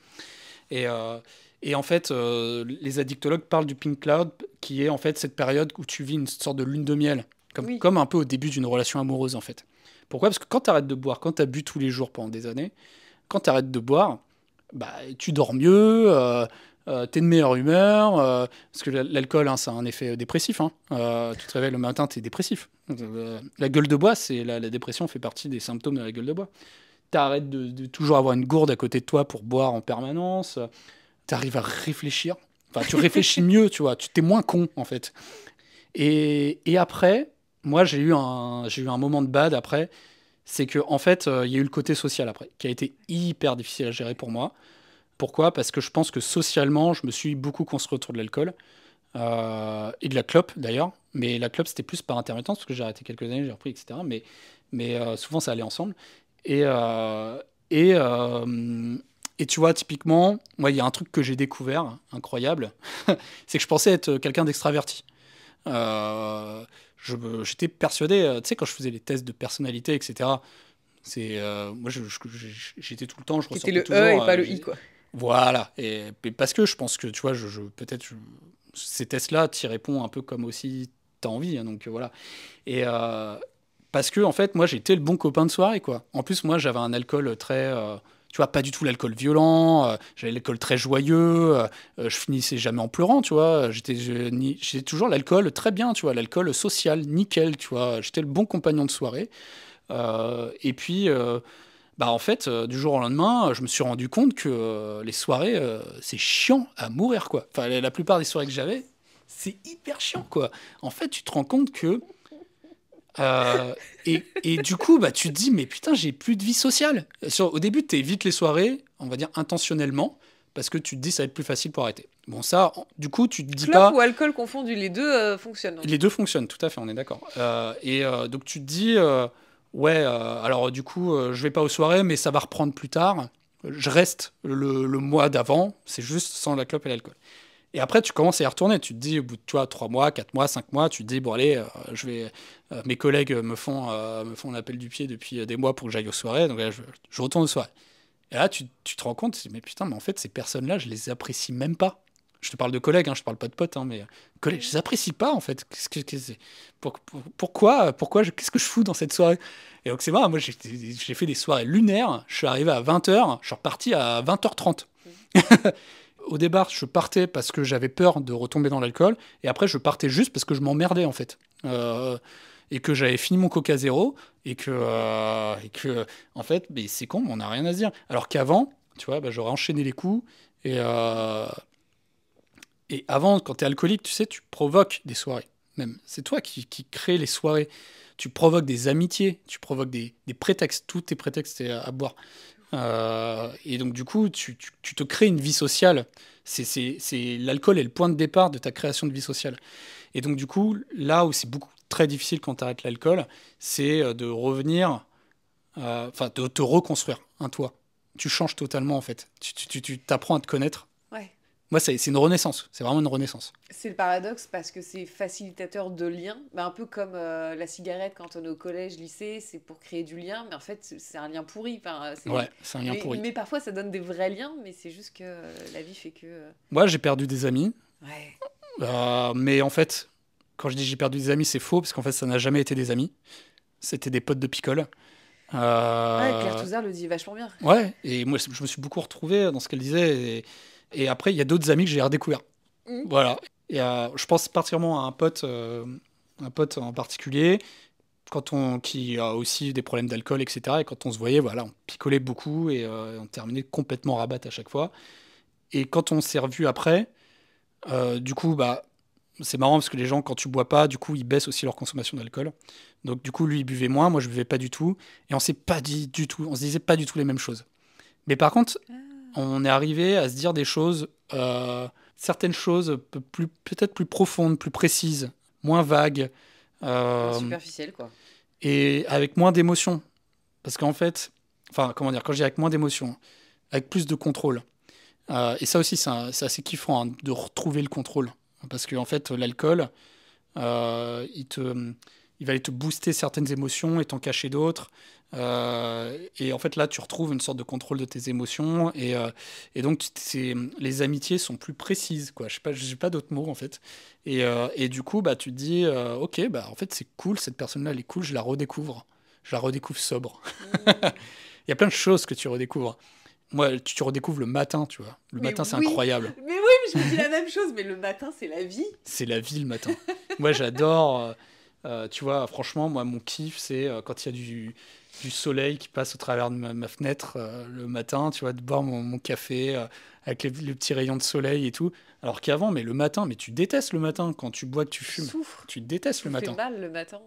Et, euh, et en fait, les addictologues parlent du pink cloud, qui est en fait cette période où tu vis une sorte de lune de miel, Oui. comme un peu au début d'une relation amoureuse, en fait. Pourquoi? Parce que quand tu arrêtes de boire, quand tu as bu tous les jours pendant des années, quand tu arrêtes de boire, bah, tu dors mieux, t'es de meilleure humeur, parce que l'alcool, hein, ça a un effet dépressif. Hein. Tu te réveilles le matin, t'es dépressif. La gueule de bois, la dépression fait partie des symptômes de la gueule de bois. T'arrêtes de toujours avoir une gourde à côté de toi pour boire en permanence. T'arrives à réfléchir. Enfin, tu réfléchis mieux, tu vois. Tu t'es moins con, en fait. Et après, moi, j'ai eu un moment de bad après. C'est que en fait, il y a eu le côté social après, qui a été hyper difficile à gérer pour moi. Pourquoi? Parce que je pense que socialement, je me suis beaucoup construit autour de l'alcool et de la clope d'ailleurs. Mais la clope, c'était plus par intermittence, parce que j'ai arrêté quelques années, j'ai repris, etc. Mais souvent, ça allait ensemble. Et, euh, et, euh, et tu vois, typiquement, moi, il y a un truc que j'ai découvert, incroyable, c'est que je pensais être quelqu'un d'extraverti. Euh, J'étais persuadé, tu sais, quand je faisais les tests de personnalité, etc., moi, j'étais tout le temps, je Qui était ressortais le E et toujours. pas le I, quoi. Voilà, et parce que je pense que, tu vois, peut-être ces tests-là, tu y réponds un peu comme aussi tu as envie, hein, donc voilà. Et parce que, en fait, moi, j'étais le bon copain de soirée, quoi. En plus, moi, j'avais un alcool très. Tu vois, pas du tout l'alcool violent, j'avais l'alcool très joyeux, je finissais jamais en pleurant, tu vois. J'étais toujours l'alcool très bien, tu vois, l'alcool social, nickel, tu vois. J'étais le bon compagnon de soirée. Et puis, bah, en fait, du jour au lendemain, je me suis rendu compte que les soirées, c'est chiant à mourir, quoi. Enfin, la plupart des soirées que j'avais, c'est hyper chiant, quoi. En fait, tu te rends compte que et du coup, bah, tu te dis, mais putain, j'ai plus de vie sociale. Au début, tu évites les soirées, on va dire intentionnellement, parce que tu te dis, ça va être plus facile pour arrêter. Bon, ça, du coup, tu te dis Clope pas. ou alcool confondu, les deux fonctionnent. Les deux fonctionnent, tout à fait, on est d'accord. Donc, tu te dis, ouais, alors du coup, je vais pas aux soirées, mais ça va reprendre plus tard. Je reste le mois d'avant, c'est juste sans la clope et l'alcool. Et après, tu commences à y retourner. Tu te dis, au bout de 3 mois, 4 mois, 5 mois, tu te dis, bon, allez, mes collègues me font l'appel du pied depuis des mois pour que j'aille aux soirées. Donc là, je retourne aux soirées. Et là, tu te rends compte, mais putain, mais en fait, ces personnes-là, je les apprécie même pas. Je te parle de collègues, hein, je parle pas de potes, hein, mais collègues, je les apprécie pas, en fait. Qu'est-ce que je fous dans cette soirée? Et donc, c'est marrant, moi, j'ai fait des soirées lunaires. Je suis arrivé à 20h, je suis reparti à 20h30. Au départ, je partais parce que j'avais peur de retomber dans l'alcool, et après, je partais juste parce que je m'emmerdais, en fait. Et que j'avais fini mon Coca Zéro, et que en fait, mais c'est con, on n'a rien à se dire. Alors qu'avant, tu vois, bah, j'aurais enchaîné les coups, et avant, quand tu es alcoolique, tu sais, tu provoques des soirées, même. C'est toi qui crée les soirées. Tu provoques des amitiés, tu provoques des prétextes, tous tes prétextes c'est à boire. Et donc, du coup, tu te crées une vie sociale. L'alcool est le point de départ de ta création de vie sociale. Et donc, du coup, là où c'est très difficile quand tu arrêtes l'alcool, c'est de revenir, enfin, de te reconstruire un toi. Tu changes totalement, en fait. Tu t'apprends à te connaître. Ouais. Moi, c'est une renaissance. C'est vraiment une renaissance. C'est le paradoxe parce que c'est facilitateur de liens, un peu comme la cigarette quand on est au collège, lycée, c'est pour créer du lien, mais en fait c'est un lien pourri. Ouais, c'est un lien pourri. Mais parfois ça donne des vrais liens, mais c'est juste que la vie fait que... Moi, j'ai perdu des amis. Ouais. Mais en fait, quand je dis j'ai perdu des amis, c'est faux, parce qu'en fait, ça n'a jamais été des amis. C'était des potes de picole. Ouais, Claire Touzard le dit vachement bien. Ouais, et moi, je me suis beaucoup retrouvé dans ce qu'elle disait. Et après, il y a d'autres amis que j'ai redécouverts. Voilà. Et je pense particulièrement à un pote en particulier, qui a aussi des problèmes d'alcool, etc. Et quand on se voyait, voilà, on picolait beaucoup et on terminait complètement rabat à chaque fois. Et quand on s'est revus après, du coup, bah, c'est marrant parce que les gens, quand tu bois pas, du coup, ils baissent aussi leur consommation d'alcool. Donc, du coup, lui, il buvait moins, moi, je buvais pas du tout. Et on s'est pas dit du tout, on se disait pas du tout les mêmes choses. Mais par contre, on est arrivé à se dire des choses, certaines choses peut-être plus profondes, plus précises, moins vagues. Superficiel, quoi. Et avec moins d'émotion. Parce qu'en fait, enfin, comment dire, quand je dis avec moins d'émotion, avec plus de contrôle. Et ça aussi, c'est assez kiffant de retrouver le contrôle. Parce qu'en fait, l'alcool, il va aller te booster certaines émotions et t'en cacher d'autres. Et en fait, là, tu retrouves une sorte de contrôle de tes émotions. Et donc, les amitiés sont plus précises, quoi. Je sais pas d'autres mots, en fait. Et du coup, bah, tu te dis, ok, bah, en fait, c'est cool, cette personne-là, elle est cool, je la redécouvre. Je la redécouvre sobre. Il y a plein de choses que tu redécouvres. Moi, tu redécouvres le matin, tu vois. Le matin, c'est incroyable. Mais oui, mais je me dis la même chose. Mais le matin, c'est la vie. C'est la vie, le matin. Moi, j'adore... tu vois, franchement, moi, mon kiff, c'est quand il y a du soleil qui passe au travers de ma fenêtre le matin, tu vois, de boire mon café avec les petits rayons de soleil et tout. Alors qu'avant, mais le matin, mais tu détestes le matin quand tu bois, que tu fumes. Souffre. Tu détestes le matin. Tu te fais mal le matin.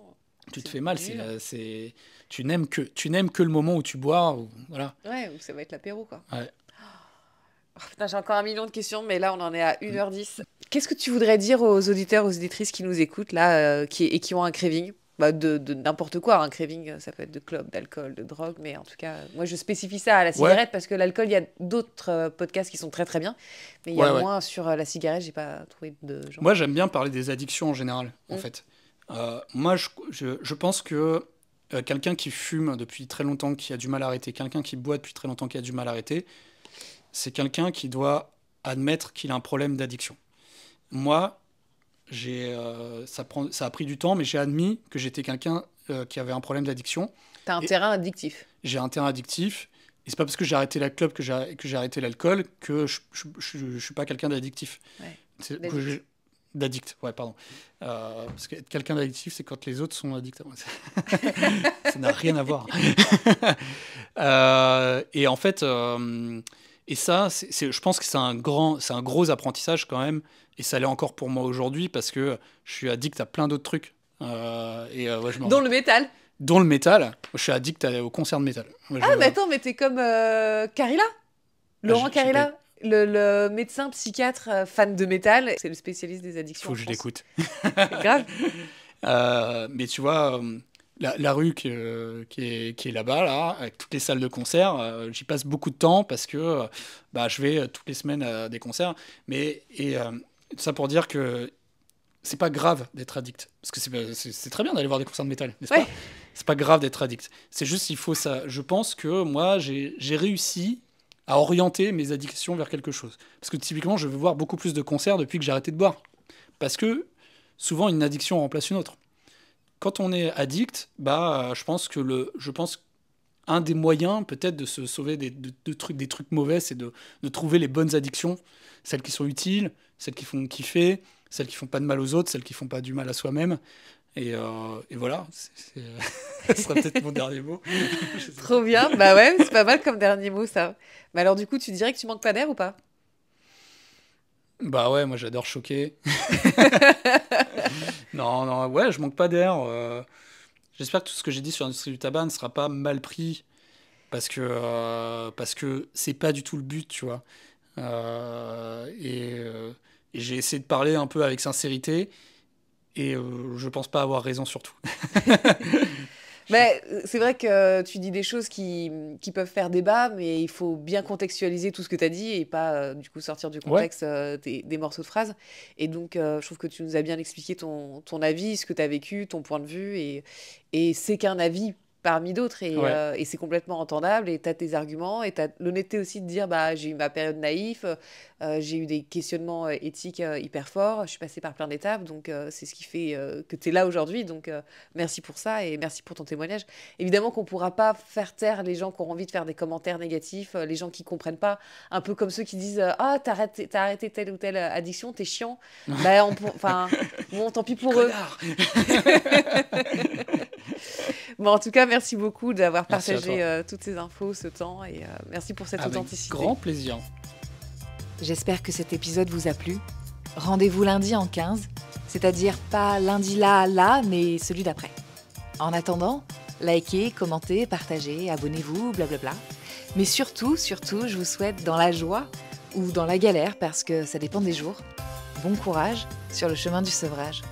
Tu te fais mal, tu n'aimes que le moment où tu bois, voilà. Ouais, ou ça va être l'apéro, quoi. Ouais. Oh, putain, j'ai encore 1 million de questions, mais là, on en est à 1h10. Qu'est-ce que tu voudrais dire aux auditeurs, aux auditrices qui nous écoutent, là, qui ont un craving de n'importe quoi, un craving, ça peut être de clope, d'alcool, de drogue, mais en tout cas, moi, je spécifie ça à la cigarette, parce que l'alcool, il y a d'autres podcasts qui sont très, très bien, mais il y a moins sur la cigarette, j'ai pas trouvé de gens. Moi, j'aime bien parler des addictions en général, en fait. Moi, je pense que quelqu'un qui fume depuis très longtemps, qui a du mal à arrêter, quelqu'un qui boit depuis très longtemps, qui a du mal à arrêter, c'est quelqu'un qui doit admettre qu'il a un problème d'addiction. Moi, ça a pris du temps, mais j'ai admis que j'étais quelqu'un qui avait un problème d'addiction. T'as un terrain addictif. J'ai un terrain addictif. Et c'est pas parce que j'ai arrêté la clope que j'ai arrêté l'alcool que je suis pas quelqu'un d'addictif. Ouais. D'addict, ouais, pardon. Parce que quelqu'un d'addictif, c'est quand les autres sont addicts. Ça n'a rien à voir. Et en fait, et ça, je pense que c'est un gros apprentissage quand même. Et ça l'est encore pour moi aujourd'hui parce que je suis addict à plein d'autres trucs. Dont le métal. Dont le métal. Je suis addict au concert de métal. Moi, mais attends, mais t'es comme Carilla, Laurent Carilla. Le médecin psychiatre fan de métal, c'est le spécialiste des addictions. Faut que je l'écoute. C'est grave. Mais tu vois, la rue qui est là-bas, là, avec toutes les salles de concert, j'y passe beaucoup de temps parce que je vais toutes les semaines à des concerts. Ça pour dire que c'est pas grave d'être addict. Parce que c'est très bien d'aller voir des concerts de métal, n'est-ce pas ? C'est pas grave d'être addict. C'est juste il faut ça. Je pense que moi, j'ai réussi à orienter mes addictions vers quelque chose. Parce que typiquement, je veux voir beaucoup plus de concerts depuis que j'ai arrêté de boire. Parce que souvent, une addiction remplace une autre. Quand on est addict, je pense un des moyens peut-être de se sauver des trucs mauvais, c'est de trouver les bonnes addictions, celles qui sont utiles, celles qui font kiffer, celles qui font pas de mal aux autres, celles qui font pas du mal à soi-même. Et voilà, ce sera peut-être mon dernier mot. Trop bien, bah ouais, c'est pas mal comme dernier mot ça. Mais alors du coup, tu dirais que tu manques pas d'air ou pas ? Bah ouais, moi j'adore choquer. Non, ouais, je manque pas d'air. J'espère que tout ce que j'ai dit sur l'industrie du tabac ne sera pas mal pris parce que c'est pas du tout le but, tu vois. Et j'ai essayé de parler un peu avec sincérité. Et je pense pas avoir raison sur tout. Mais c'est vrai que tu dis des choses qui peuvent faire débat, mais il faut bien contextualiser tout ce que tu as dit et pas du coup sortir du contexte des morceaux de phrases. Et donc, je trouve que tu nous as bien expliqué ton avis, ce que tu as vécu, ton point de vue. Et c'est qu'un avis parmi d'autres et c'est complètement entendable et tu as tes arguments et tu as l'honnêteté aussi de dire j'ai eu ma période naïf, j'ai eu des questionnements éthiques hyper forts, je suis passée par plein d'étapes, donc c'est ce qui fait que tu es là aujourd'hui, donc merci pour ça et merci pour ton témoignage. Évidemment qu'on ne pourra pas faire taire les gens qui ont envie de faire des commentaires négatifs, les gens qui ne comprennent pas, un peu comme ceux qui disent t'as arrêté telle ou telle addiction, t'es chiant. Bon, tant pis pour eux. Bon, en tout cas, merci beaucoup d'avoir partagé toutes ces infos, ce temps, et merci pour cette authenticité. Avec grand plaisir. J'espère que cet épisode vous a plu. Rendez-vous lundi en 15 C'est-à-dire pas lundi là, mais celui d'après. En attendant, likez, commentez, partagez, abonnez-vous, blablabla. Mais surtout, je vous souhaite dans la joie ou dans la galère, parce que ça dépend des jours. Bon courage sur le chemin du sevrage.